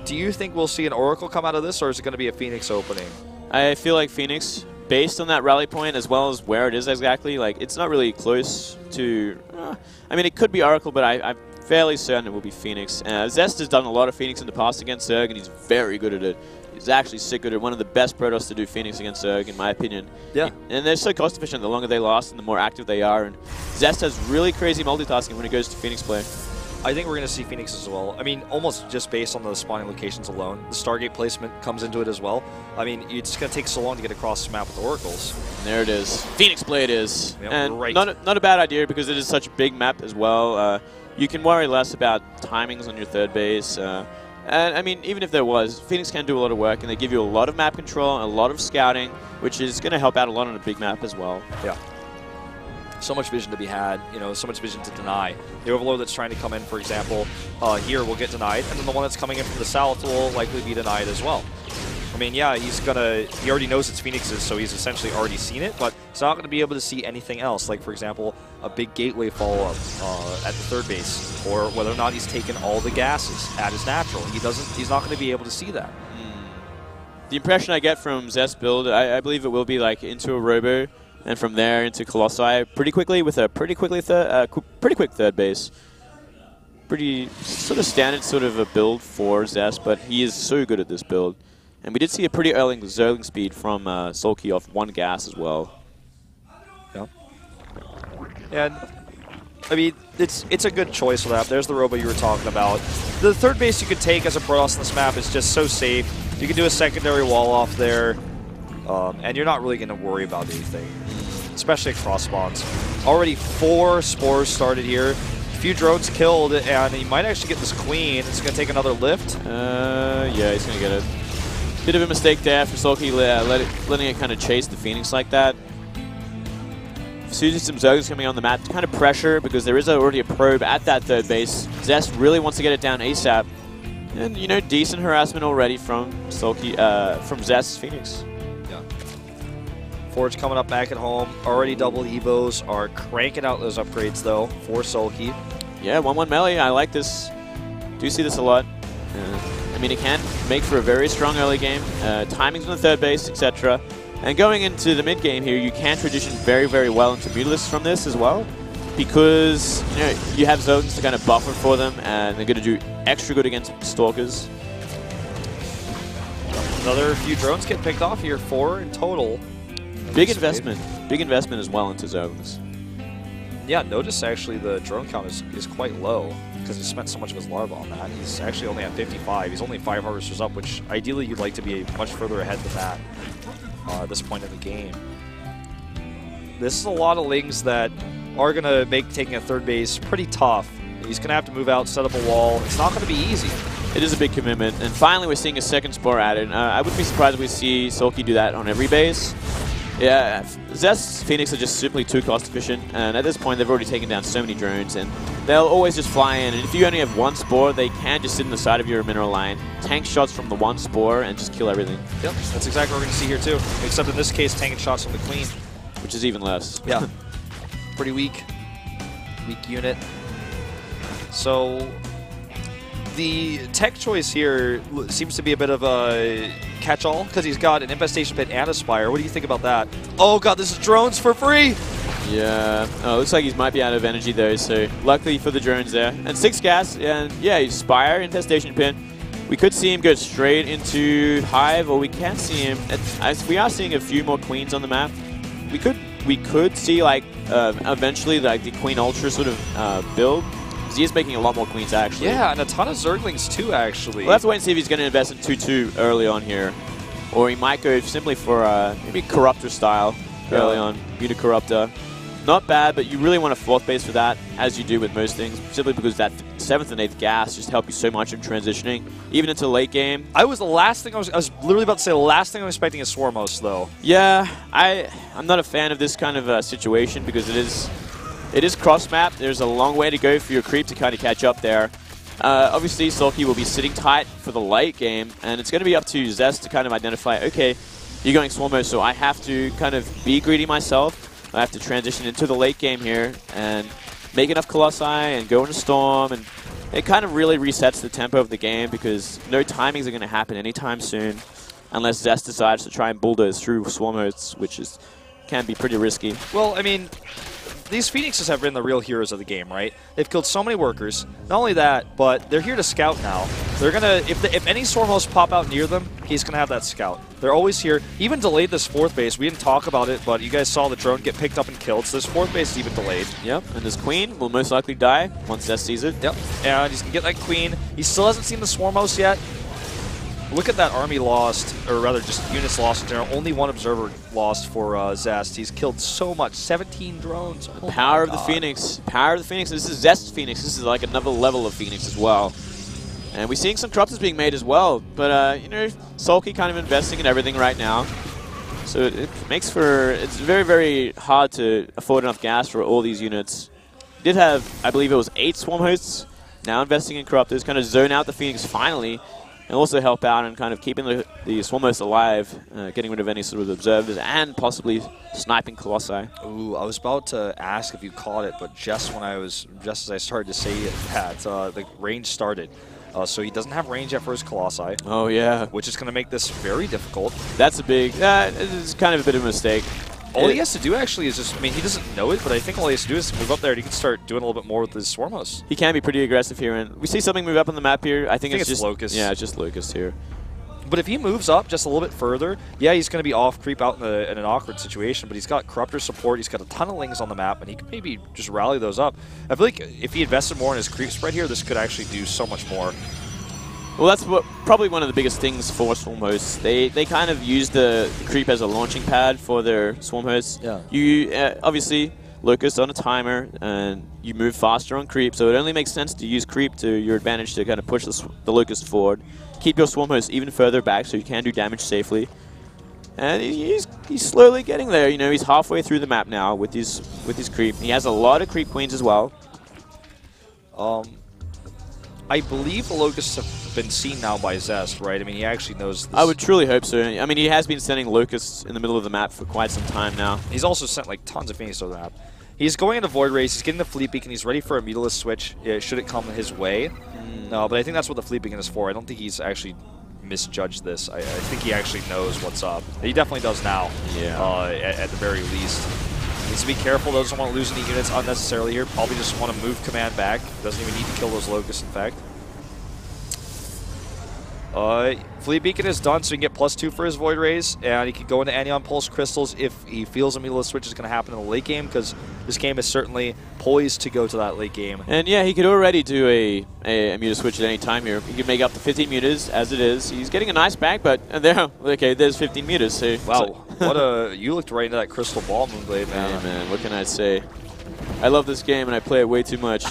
Do you think we'll see an Oracle come out of this, or is it going to be a Phoenix opening? I feel like Phoenix, based on that rally point as well as where it is exactly, like it's not really close to... I mean, it could be Oracle, but I'm fairly certain it will be Phoenix. Zest has done a lot of Phoenix in the past against Zerg, and he's very good at it. He's actually sick good at it. One of the best Protoss to do Phoenix against Zerg, in my opinion. Yeah. And they're so cost efficient the longer they last and the more active they are. And Zest has really crazy multitasking when it goes to Phoenix play. I think we're going to see Phoenix as well. I mean, almost just based on the spawning locations alone. The Stargate placement comes into it as well. I mean, it's going to take so long to get across the map with Oracles. And there it is. Phoenix play it is. Yep, and right. not a bad idea because it is such a big map as well. You can worry less about timings on your third base. And I mean, even if there was, Phoenix can do a lot of work and they give you a lot of map control and a lot of scouting, which is going to help out a lot on a big map as well. Yeah. So much vision to be had, you know, so much vision to deny. The Overlord that's trying to come in, for example, here will get denied, and then the one that's coming in from the south will likely be denied as well. I mean, yeah, he already knows it's Phoenix's, so he's essentially already seen it, but he's not going to be able to see anything else, like, for example, a big gateway follow-up at the third base, or whether or not he's taken all the gases at his natural. He's not going to be able to see that. The impression I get from Zest build, I believe it will be like into a Robo, and from there into Colossi pretty quickly with a pretty quick third base. Pretty sort of standard sort of a build for Zest, but he is so good at this build. And we did see a pretty early Zerling speed from Soulkey off one gas as well. Yeah. And I mean, it's a good choice for that. There's the Robo you were talking about. The third base you could take as a Protoss on this map is just so safe. You can do a secondary wall off there, and you're not really going to worry about anything, especially at cross spawns. Already 4 spores started here. A few drones killed, and he might actually get this queen. It's going to take another lift. Yeah, he's going to get it. Bit of a mistake there for Soulkey, letting it kind of chase the Phoenix like that. Seeing some Zergs coming on the map, kind of pressure because there is already a probe at that third base. Zest really wants to get it down ASAP. And, you know, decent harassment already from Soulkey, from Zest's Phoenix. Yeah. Forge coming up back at home. Already double Evos are cranking out those upgrades, though, for Soulkey. Yeah, 1-1 melee. I like this. Do see this a lot. I mean, it can make for a very strong early game. Timings on the third base, etc. And going into the mid game here, you can transition very, very well into Mutalisks from this as well, because you know you have Zerglings to kind of buffer for them, and they're going to do extra good against Stalkers. Another few drones get picked off here, 4 in total. Big investment as well into Zerglings. Yeah, notice actually the drone count is quite low because he spent so much of his larva on that. He's actually only at 55. He's only 5 harvesters up, which ideally you'd like to be much further ahead than that at this point in the game. This is a lot of Lings that are going to make taking a third base pretty tough. He's going to have to move out, set up a wall. It's not going to be easy. It is a big commitment, and finally we're seeing a second spore added. I wouldn't be surprised if we see Soulkey do that on every base. Yeah, Zest's Phoenix are just simply too cost efficient, and at this point they've already taken down so many drones, and they'll always just fly in, and if you only have 1 spore, they can just sit in the side of your mineral line, tank shots from the 1 spore, and just kill everything. Yep, that's exactly what we're going to see here too, except in this case, tanking shots from the Queen. Which is even less. Yeah, pretty weak unit. So the tech choice here seems to be a bit of a catch-all because he's got an Infestation Pit and a Spire. What do you think about that? Oh god, this is drones for free! Yeah, looks like he might be out of energy though, so luckily for the drones there. And 6 gas, and yeah, he's Spire, Infestation Pit. We could see him go straight into Hive, or we can see him. We are seeing a few more Queens on the map. We could see like eventually like the Queen Ultra sort of build. He is making a lot more Queens actually. Yeah, and a ton of Zerglings too actually. We'll have to wait and see if he's going to invest in 2-2 early on here, or he might go simply for maybe Corruptor style early on, Unit Corruptor. Not bad, but you really want a 4th base for that, as you do with most things, simply because that 7th and 8th gas just help you so much in transitioning, even into the late game. I was literally about to say the last thing I'm expecting is Swarmos, though. Yeah, I'm not a fan of this kind of situation because it is cross-map. There's a long way to go for your creep to kind of catch up there. Obviously, Soulkey will be sitting tight for the late game, and it's going to be up to Zest to kind of identify, okay, you're going Swarmos, so I have to kind of be greedy myself. I have to transition into the late game here and make enough Colossi and go into Storm, and it kind of really resets the tempo of the game because no timings are going to happen anytime soon unless Zest decides to try and bulldoze through Swarmos, which can be pretty risky. Well, I mean, these Phoenixes have been the real heroes of the game, right? They've killed so many workers. Not only that, but they're here to scout now. They're gonna, if any Swarmos pop out near them, he's gonna have that scout. They're always here. Even delayed this 4th base. We didn't talk about it, but you guys saw the drone get picked up and killed. So this 4th base is even delayed. Yep, and this Queen will most likely die once Zest sees it. Yep, and he's gonna get that Queen. He still hasn't seen the Swarmos yet. Look at that army lost, or rather just units lost in general. Only 1 observer lost for Zest. He's killed so much, 17 drones. Oh Power of the Phoenix. Power of the Phoenix. This is Zest Phoenix. This is like another level of Phoenix as well. And we're seeing some Corruptors being made as well. But, you know, Soulkey kind of investing in everything right now. So it makes for, it's very, very hard to afford enough gas for all these units. He did have, I believe it was 8 Swarm Hosts. Now investing in Corruptors, kind of zone out the Phoenix finally. And also help out and kind of keeping the Swarmos alive, getting rid of any sort of observers, and possibly sniping Colossi. Ooh, I was about to ask if you caught it, but just as I started to say that, the range started. So he doesn't have range yet for his Colossi. Oh yeah, which is going to make this very difficult. That's a big. It's kind of a bit of a mistake. All he has to do actually is just, I mean, he doesn't know it, but I think all he has to do is move up there and he can start doing a little bit more with his Swarmos. He can be pretty aggressive here, and we see something move up on the map here. I think it's just Locust. Yeah, it's just Locust here. But if he moves up just a little bit further, yeah, he's going to be off creep out in an awkward situation, but he's got Corruptor support, he's got a ton of Lings on the map, and he could maybe just rally those up. I feel like if he invested more in his creep spread here, this could actually do so much more. Well, that's probably one of the biggest things for Swarm Hosts. They kind of use the creep as a launching pad for their Swarm Hosts. Yeah. You obviously Locust on a timer, and you move faster on creep, so it only makes sense to use creep to your advantage to kind of push the Locust forward. Keep your Swarm Hosts even further back so you can do damage safely. And he's slowly getting there. You know, he's halfway through the map now with his creep. He has a lot of creep queens as well. I believe the Locusts have been seen now by Zest, right? I mean, he actually knows this. I would truly hope so. I mean, he has been sending Locusts in the middle of the map for quite some time now. He's also sent, like, tons of Phoenix over the map. He's going into Void Race, he's getting the Fleet Beacon, he's ready for a Mutalisk switch, should it come his way. No, but I think that's what the Fleet Beacon is for. I don't think he's actually misjudged this. I think he actually knows what's up. He definitely does now, at the very least. Needs to be careful, doesn't want to lose any units unnecessarily here. Probably just want to move command back. Doesn't even need to kill those Locusts, in fact. Fleet Beacon is done, so he can get +2 for his Void Rays, and he can go into Anion Pulse Crystals if he feels a Mutalisk switch is going to happen in the late game, because this game is certainly poised to go to that late game. And yeah, he could already do a Muta switch at any time here. He could make up to 15 Mutas as it is. He's getting a nice bag, but there's 15 Mutas. So wow, you looked right into that Crystal Ball Moonblade, man. Hey, man, what can I say? I love this game, and I play it way too much.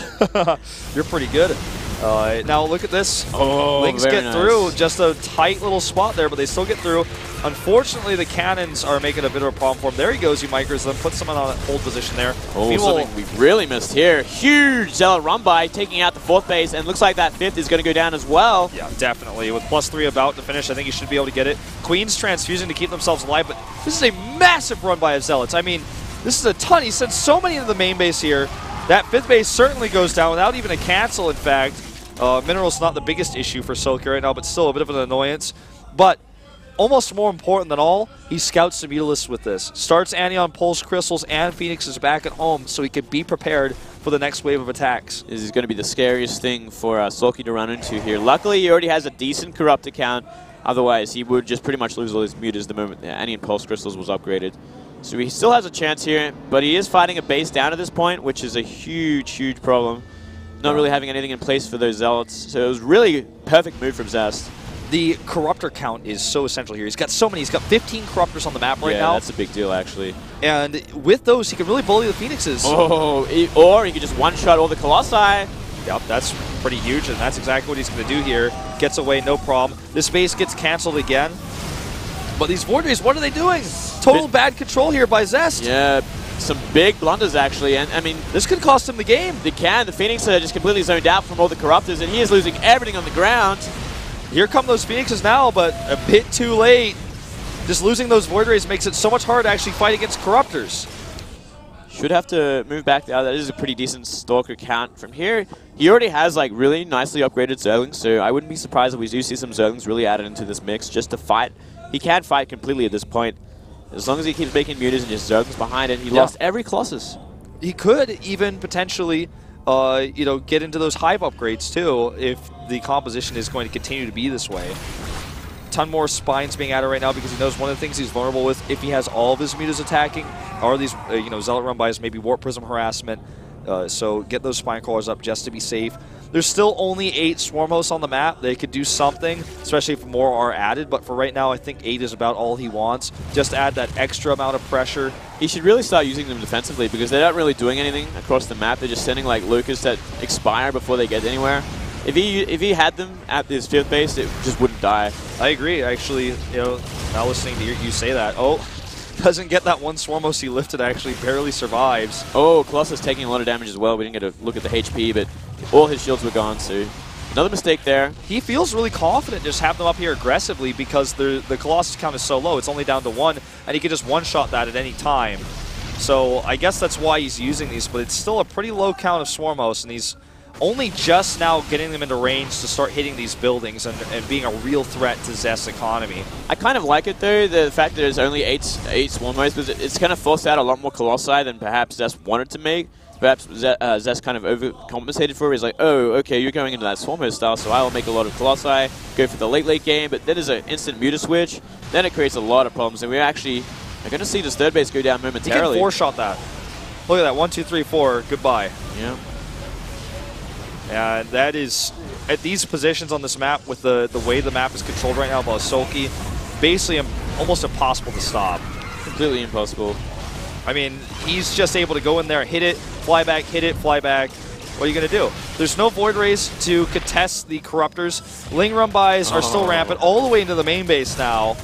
You're pretty good. Now look at this. Oh, Lings get through. Just a tight little spot there, but they still get through. Unfortunately, the cannons are making a bit of a problem for him. There he goes, he micros them, puts someone on a hold position there. Oh, something we really missed here. Huge Zealot run by, taking out the 4th base, and looks like that 5th is going to go down as well. Yeah, definitely. With +3 about to finish, I think he should be able to get it. Queen's transfusing to keep themselves alive, but this is a massive run by of Zealots. I mean, this is a ton. He sent so many into the main base here. That 5th base certainly goes down without even a cancel, in fact. Mineral's not the biggest issue for Soulkey right now, but still a bit of an annoyance. But almost more important than all, he scouts the Mutalisk with this. Starts Anion, pulls Crystals, and Phoenixes back at home so he can be prepared for the next wave of attacks. This is going to be the scariest thing for Soulkey to run into here. Luckily, he already has a decent Corrupt account. Otherwise, he would just pretty much lose all his mutas the moment the Anion Pulse Crystals was upgraded. So he still has a chance here, but he is fighting a base down at this point, which is a huge, huge problem. Not really having anything in place for those Zealots. So it was really perfect move from Zest. The Corruptor count is so essential here. He's got so many. He's got 15 Corruptors on the map right now. Yeah, that's a big deal, actually. And with those, he can really bully the Phoenixes. Oh, or he could just one-shot all the Colossi. Yep, that's pretty huge, and that's exactly what he's going to do here. Gets away, no problem. This base gets canceled again. But these Void Rays, what are they doing? Total bad control here by Zest. Yeah, some big blunders, actually. And, I mean, this could cost him the game. They can. The Phoenix are just completely zoned out from all the Corruptors, and he is losing everything on the ground. Here come those Phoenixes now, but a bit too late. Just losing those Void Rays makes it so much harder to actually fight against Corruptors. Should have to move back there. That is a pretty decent Stalker count from here. He already has like really nicely upgraded Zerglings, so I wouldn't be surprised if we do see some Zerglings really added into this mix just to fight. He can fight completely at this point. As long as he keeps making mutas and just Zerglings behind it, he lost every Colossus. He could even potentially you know, get into those Hive upgrades too if the composition is going to continue to be this way. Ton more spines being added right now because he knows one of the things he's vulnerable with if he has all of his mutas attacking are these you know, Zealot run bys, maybe Warp Prism harassment. So get those spine crawlers up just to be safe. There's still only 8 Swarm Hosts on the map. They could do something, especially if more are added, but for right now I think 8 is about all he wants. Just add that extra amount of pressure. He should really start using them defensively because they're not really doing anything across the map. They're just sending like Lucas that expire before they get anywhere. If he had them at his 5th base, it just wouldn't die. I agree, actually. You know, now listening to you say that. Oh, doesn't get that one Swarm Host he lifted, actually barely survives. Oh, Colossus taking a lot of damage as well. We didn't get a look at the HP, but all his shields were gone, so another mistake there. He feels really confident just having them up here aggressively because the Colossus count is so low. It's only down to 1, and he can just one-shot that at any time. So I guess that's why he's using these, but it's still a pretty low count of Swarm Hosts, and he's only just now getting them into range to start hitting these buildings and being a real threat to Zest's economy. I kind of like it, though, the fact that there's only 8 Swarm Hosts, because it's kind of forced out a lot more Colossi than perhaps Zest wanted to make. Perhaps Zest kind of overcompensated for it. He's like, oh, okay, you're going into that Swarm Host style, so I will make a lot of Colossi, go for the late game, but then there's an instant Muta switch. Then it creates a lot of problems, and we actually are going to see this 3rd base go down momentarily. He can 4-shot that. Look at that, 1, 2, 3, 4, goodbye. Yeah. And that is, at these positions on this map, with the way the map is controlled right now by Soulkey, basically almost impossible to stop. Completely impossible. I mean, he's just able to go in there, hit it, hit it, fly back. What are you going to do? There's no Void Rays to contest the Corruptors. Ling run bys are still rampant all the way into the main base now.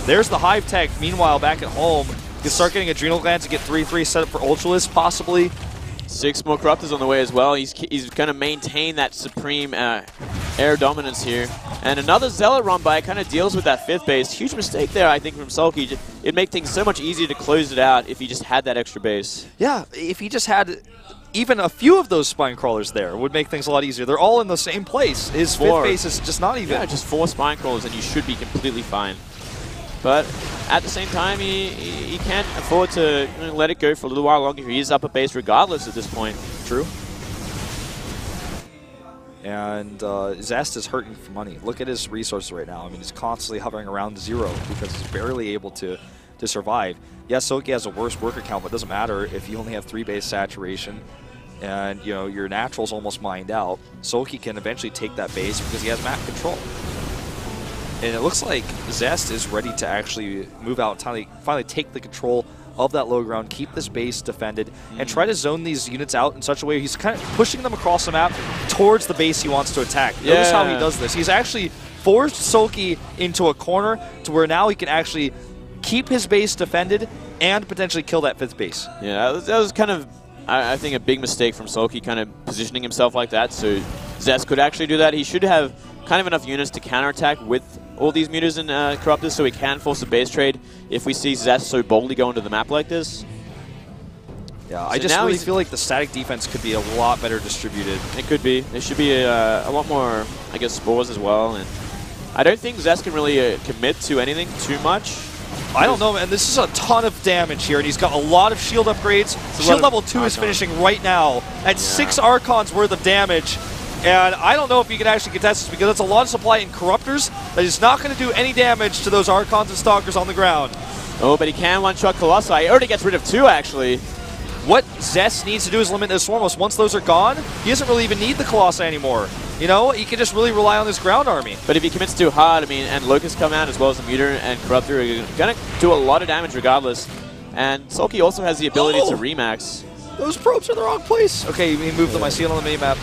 There's the Hive Tech, meanwhile, back at home. You can start getting Adrenal Gland to get 3-3 set up for Ultralisk, possibly. 6 more Corruptors on the way as well. He's going to maintain that supreme air dominance here. And another Zealot run by kind of deals with that 5th base. Huge mistake there, I think, from Soulkey. It'd make things so much easier to close it out if he just had that extra base. Yeah, if he just had even a few of those spine crawlers there, it would make things a lot easier. They're all in the same place. His 5th base is just not even. Yeah, just 4 spine crawlers and you should be completely fine. But at the same time, he can't afford to let it go for a little while longer. He is up a base regardless at this point. True. And Zest is hurting for money. Look at his resources right now. I mean, he's constantly hovering around 0 because he's barely able to survive. Yes, Soulkey has a worse worker count, but it doesn't matter if you only have 3 base saturation and you know your natural's almost mined out. Soulkey can eventually take that base because he has map control. And it looks like Zest is ready to actually move out and finally take the control of that low ground, keep this base defended, and try to zone these units out in such a way he's kind of pushing them across the map towards the base he wants to attack. Yeah. Notice how he does this. He's actually forced Soulkey into a corner to where now he can actually keep his base defended and potentially kill that 5th base. Yeah, that was kind of, I think, a big mistake from Soulkey, kind of positioning himself like that. So Zest could actually do that. He should have kind of enough units to counterattack with all these mutas and Corruptors, so we can force a base trade if we see Zest so boldly go into the map like this. Yeah, So I just now really he's- feel like the static defense could be a lot better distributed. It could be. There should be a lot more, I guess, spores as well. And I don't think Zest can really commit to anything too much. I don't know, man. This is a ton of damage here, and he's got a lot of shield upgrades. Shield level 2 is finishing right now at 6 Archons worth of damage. And I don't know if you can actually contest this because it's a lot of supply in Corruptors that is not going to do any damage to those Archons and Stalkers on the ground. Oh, but he can one-shot Colossi. He already gets rid of 2, actually. What Zest needs to do is limit those Swarmos. Once those are gone, he doesn't really even need the Colossi anymore. You know, he can just really rely on his ground army. But if he commits too hard, I mean, and Locust come out as well as the Muter and Corruptor are going to do a lot of damage regardless. And Soulkey also has the ability to remax. Those probes are in the wrong place. Okay, he moved them. I see it on the minimap.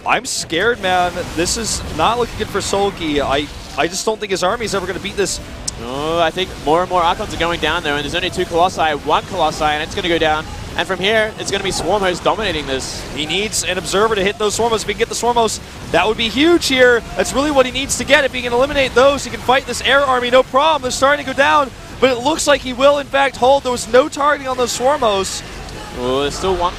I'm scared, man. This is not looking good for Soulkey. I just don't think his army is ever going to beat this. Oh, I think more and more Archons are going down, though, and there's only 2 Colossi, 1 Colossi, and it's going to go down. And from here, it's going to be Swarmos dominating this. He needs an Observer to hit those Swarmos. If he can get the Swarmos, that would be huge here. That's really what he needs to get. If he can eliminate those, he can fight this air army, no problem. They're starting to go down, but it looks like he will, in fact, hold. There was no targeting on those Swarmos. Oh, there's still one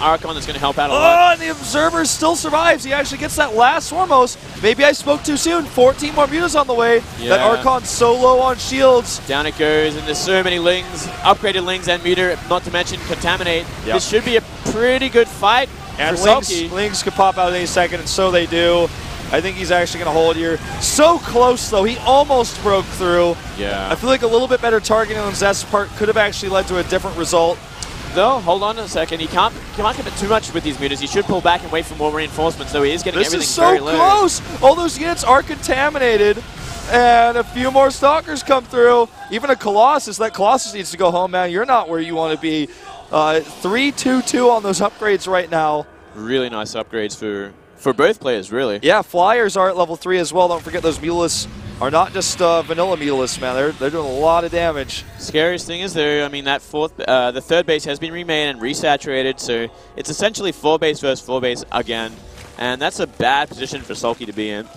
Archon that's going to help out a lot. Oh, and the Observer still survives. He actually gets that last Swarmos. Maybe I spoke too soon. 14 more mutas on the way. Yeah. That Archon's so low on shields. Down it goes, and there's so many Lings, upgraded Lings and Muter, not to mention Contaminate. Yep. This should be a pretty good fight And for Soulkey. Lings could pop out at any second, and so they do. I think he's actually going to hold here. So close, though. He almost broke through. Yeah. I feel like a little bit better targeting on Zest's part could have actually led to a different result. Though, hold on a second. He can't commit too much with these Muters. He should pull back and wait for more reinforcements, though he is getting This everything is so very low. close. All those units are contaminated. And a few more Stalkers come through. Even a Colossus. That Colossus needs to go home, man. You're not where you want to be. 3-2-2 on those upgrades right now. Really nice upgrades for both players, really. Yeah, Flyers are at level 3 as well. Don't forget those Mutalists are not just vanilla Mutalists, man. They're doing a lot of damage. Scariest thing is, though, I mean, that the third base has been remade and resaturated, so it's essentially 4 base versus 4 base again. And that's a bad position for Soulkey to be in.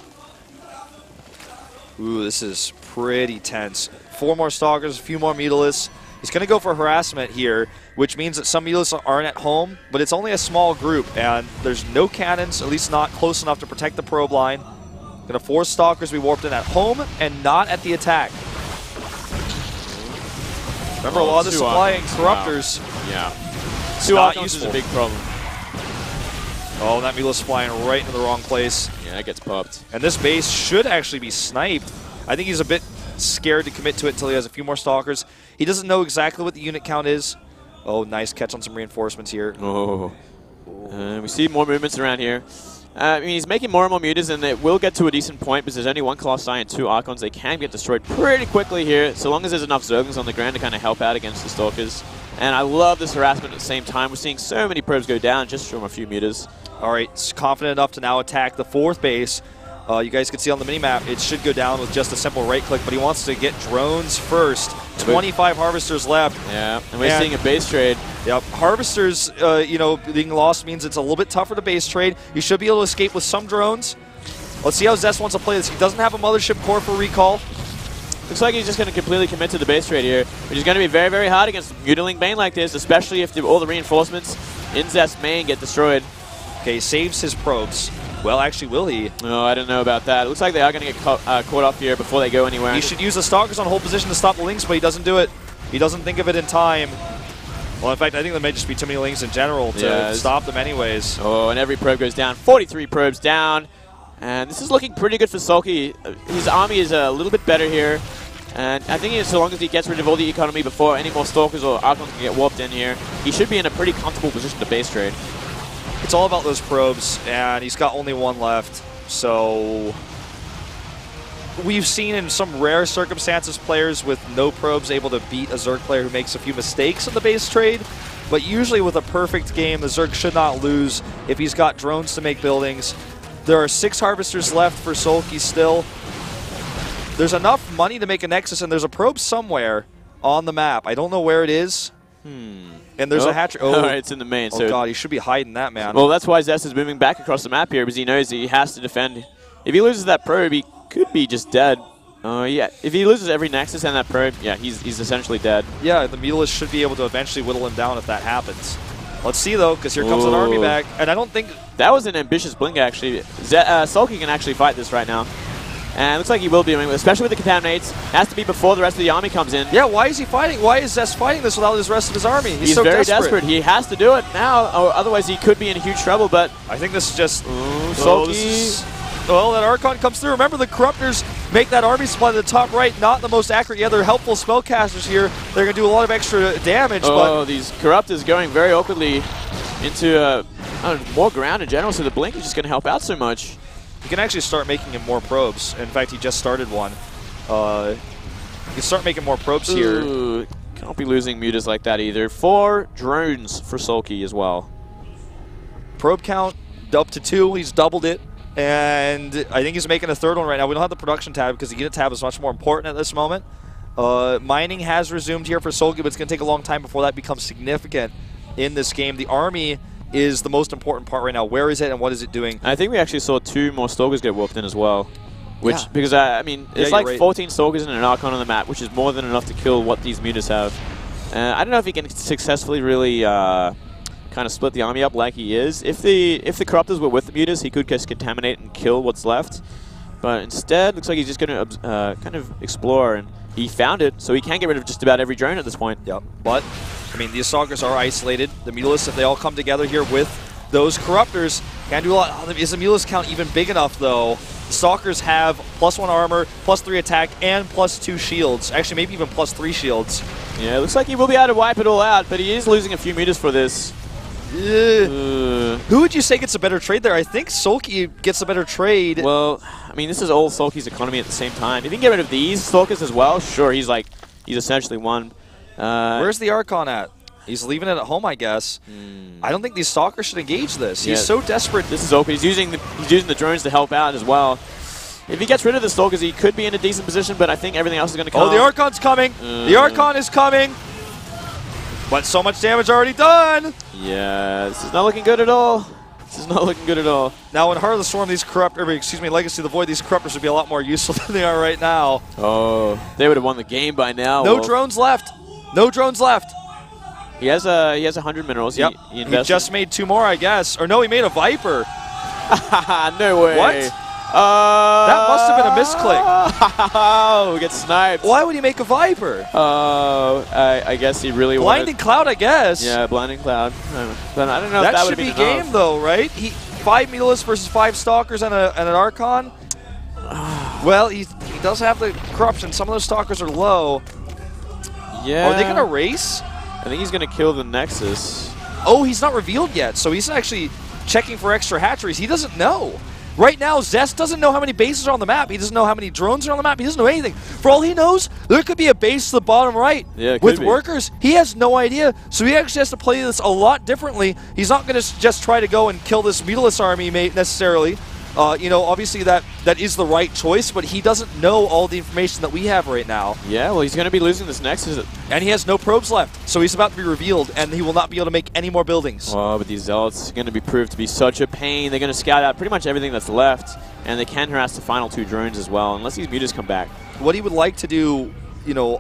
Ooh, this is pretty tense. 4 more Stalkers, a few more Mutalists. He's going to go for harassment here, which means that some Mutalists aren't at home, but it's only a small group, and there's no cannons, at least not close enough to protect the probe line. Going to force Stalkers to be warped in at home and not at the attack. Remember, a lot of the supply in Corruptors. Wow. Yeah. It's 2 not Archons is useful. a big problem. Oh, that Mutalisk flying right into the wrong place. Yeah, it gets popped. And this base should actually be sniped. I think he's a bit scared to commit to it until he has a few more Stalkers. He doesn't know exactly what the unit count is. Oh, nice catch on some reinforcements here. Oh. We see more movements around here. I mean, he's making more and more Mutas, and it will get to a decent point because there's only 1 Colossi and 2 Archons. They can get destroyed pretty quickly here, so long as there's enough Zerglings on the ground to kind of help out against the Stalkers. And I love this harassment at the same time. We're seeing so many probes go down just from a few Mutas. All right, confident enough to now attack the 4th base. You guys can see on the minimap, it should go down with just a simple right-click, but he wants to get drones first. 25 Harvesters left. Yeah, and we're seeing a base trade. Yep, Harvesters, you know, being lost means it's a little bit tougher to base trade. You should be able to escape with some drones. Let's see how Zest wants to play this. He doesn't have a Mothership core for recall. Looks like he's just going to completely commit to the base trade here, which is going to be very, very hard against Mutiling Bane like this, especially if all the reinforcements in Zest's main get destroyed. Okay, saves his probes. Well, actually, will he? No, I don't know about that. It looks like they are going to get caught off here before they go anywhere. He should use the Stalkers on hold position to stop the Lings, but he doesn't do it. He doesn't think of it in time. Well, in fact, I think there may just be too many Lings in general to stop them anyways. Oh, and every probe goes down. 43 probes down. And this is looking pretty good for Soulkey. His army is a little bit better here. And I think so long as he gets rid of all the economy before any more Stalkers or Archons can get warped in here, he should be in a pretty comfortable position to base trade. It's all about those probes, and he's got only 1 left. So we've seen in some rare circumstances players with no probes able to beat a Zerg player who makes a few mistakes in the base trade. But usually with a perfect game, the Zerg should not lose if he's got drones to make buildings. There are 6 Harvesters left for Soulkey still. There's enough money to make a Nexus, and there's a probe somewhere on the map. I don't know where it is. And there's a hatchery. Oh, it's in the main. Oh, so God, he should be hiding that, man. Well, that's why Zest is moving back across the map here, because he knows he has to defend. If he loses that probe, he could be just dead. Yeah, if he loses every Nexus and that probe, yeah, he's essentially dead. Yeah, the Mutalisk should be able to eventually whittle him down if that happens. Let's see, though, because here comes an army back. And I don't think... That was an ambitious blink, actually. Soulkey can actually fight this right now. And it looks like he will be, especially with the Contaminates. Has to be before the rest of the army comes in. Yeah, why is he fighting? Why is Zest fighting this without his rest of his army? He's so very desperate. He has to do it now, or otherwise he could be in huge trouble, but... I think this is just... Soulkey... Well, that Archon comes through. Remember, the Corruptors make that army supply to the top right not the most accurate. Yeah, they're helpful spellcasters here. They're going to do a lot of extra damage. Oh, these Corruptors going very awkwardly into more ground in general, so the blink is just going to help out so much. You can actually start making him more probes. In fact, he just started one. You can start making more probes here. Can't be losing mutas like that either. 4 drones for Soulkey as well. Probe count up to 2. He's doubled it. And I think he's making a 3rd one right now. We don't have the production tab because the unit tab is much more important at this moment. Mining has resumed here for Soulkey, but it's going to take a long time before that becomes significant in this game. The army is the most important part right now. Where is it and what is it doing? I think we actually saw 2 more Stalkers get warped in as well. Which, because, I mean, it's like right. 14 Stalkers and an Archon on the map, which is more than enough to kill what these mutas have. I don't know if he can successfully really kind of split the army up like he is. If the Corruptors were with the mutas, he could just contaminate and kill what's left. But instead, looks like he's just going to kind of explore, and he found it, so he can get rid of just about every drone at this point. Yep. But, I mean, these Stalkers are isolated. The Mutalisks, if they all come together here with those Corruptors, can do a lot. Is the Mutalisk count even big enough, though? The Stalkers have +1 armor, +3 attack, and +2 shields. Actually, maybe even +3 shields. Yeah, it looks like he will be able to wipe it all out, but he is losing a few mutas for this. Who would you say gets a better trade there? I think Soulkey gets a better trade. Well, I mean, this is all Soulkey's economy at the same time. If he can get rid of these Stalkers as well, sure, he's essentially won. Where's the Archon at? He's leaving it at home, I guess. I don't think these Stalkers should engage this. He's so desperate. This is awkward. He's using the drones to help out as well. If he gets rid of the Stalkers, he could be in a decent position, but I think everything else is going to come. Oh, the Archon's coming. The Archon is coming. But so much damage already done. Yeah, this is not looking good at all. This is not looking good at all. Now, in Heart of the Storm, Legacy of the Void, these Corruptors would be a lot more useful than they are right now. Oh, they would have won the game by now. No drones left. No drones left. He has 100 minerals. Yep. He just made 2 more, I guess. Or no, he made a Viper. No way. What? That must have been a misclick. Oh, we get sniped. Why would he make a Viper? Oh, I guess he really Blinding Cloud, I guess. Yeah, Blinding Cloud. But I don't know if that would be enough. That should be game, though, right? 5 Mutalisks versus 5 Stalkers and an Archon. Well, he does have the corruption. Some of those Stalkers are low. Yeah. Are they going to race? I think he's going to kill the Nexus. Oh, he's not revealed yet, so he's actually checking for extra hatcheries. He doesn't know. Right now, Zest doesn't know how many bases are on the map. He doesn't know how many drones are on the map. He doesn't know anything. For all he knows, there could be a base to the bottom right with workers. He has no idea. So he actually has to play this a lot differently. He's not going to just try to go and kill this Mutalisk army necessarily. Obviously that is the right choice, but he doesn't know all the information that we have right now. Yeah, well, he's going to be losing this Nexus. And he has no probes left, so he's about to be revealed, and he will not be able to make any more buildings. Oh, but these Zealots are going to be proved to be such a pain. They're going to scout out pretty much everything that's left, and they can harass the final 2 drones as well, unless these mutas come back. What he would like to do,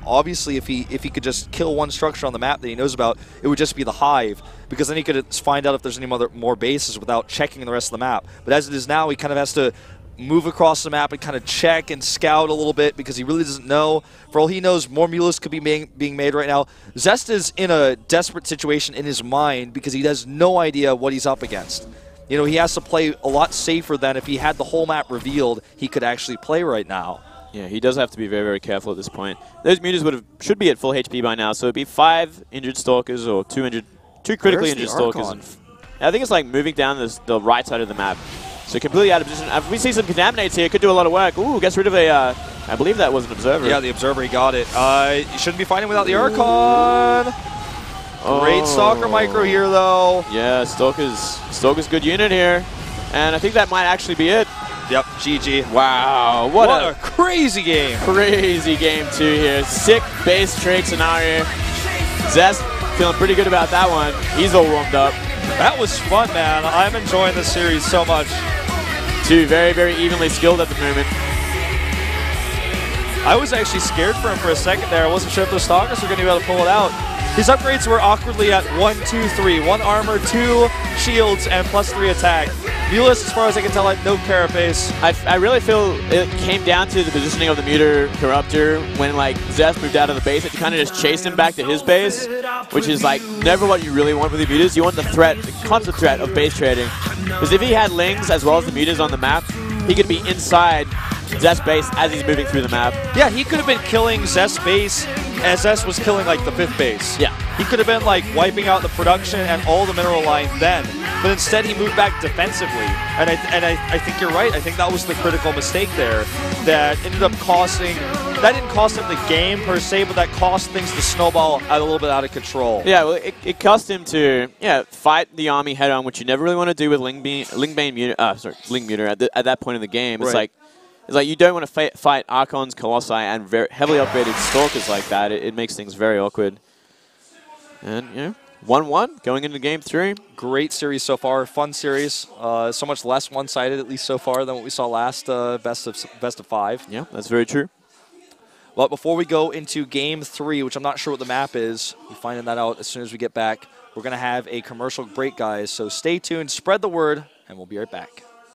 obviously if he could just kill one structure on the map that he knows about, it would just be the Hive, because then he could find out if there's any more bases without checking the rest of the map. But as it is now, he kind of has to move across the map and kind of check and scout a little bit because he really doesn't know. For all he knows, more Mutalisks could be being made right now. Zest is in a desperate situation in his mind because he has no idea what he's up against. He has to play a lot safer than if he had the whole map revealed, he could actually play right now. Yeah, he does have to be very, very careful at this point. Those mutas should be at full HP by now, so it'd be 5 injured Stalkers or 2 critically injured Stalkers. And I think it's like moving down the right side of the map. So completely out of position. If we see some Contaminates here, it could do a lot of work. Ooh, gets rid of I believe that was an Observer. Yeah, the Observer, he got it. You shouldn't be fighting without the Archon. Great Stalker micro here, though. Yeah, Stalker's good unit here. And I think that might actually be it. Yep, GG. Wow, what a crazy game. Crazy game, too, here. Sick base trade scenario. Zest feeling pretty good about that one. He's all warmed up. That was fun, man. I'm enjoying this series so much. 2 very, very evenly skilled at the moment. I was actually scared for him for a second there. I wasn't sure if those Stalkers were going to be able to pull it out. His upgrades were awkwardly at 1, 2, 3. 1 armor, 2 shields, and +3 attack. Viewless, as far as I can tell, had no carapace. I really feel it came down to the positioning of the Muter Corruptor when like Zest moved out of the base. It kind of just chased him back to his base, which is like never what you really want with the Mutas. You want the threat, the constant threat of base trading. Because if he had Lings as well as the Mutas on the map, he could be inside Zest base as he's moving through the map. Yeah, he could have been killing Zest base as Zest was killing like the 5th base. Yeah. He could have been like wiping out the production and all the mineral line then. But instead he moved back defensively. And I think you're right. I think that was the critical mistake there that ended up costing, that didn't cost him the game per se, but that cost things to snowball a little bit out of control. Yeah, well, it cost him to fight the army head on, which you never really want to do with Ling Muter at that point in the game. It's Right. It's like you don't want to fight Archons, Colossi, and very heavily upgraded Stalkers like that. It makes things very awkward. And, 1-1 going into game 3. Great series so far. Fun series. So much less one-sided, at least so far, than what we saw last best of 5. Yeah, that's very true. But before we go into game 3, which I'm not sure what the map is, we're finding that out as soon as we get back, we're going to have a commercial break, guys. So stay tuned, spread the word, and we'll be right back.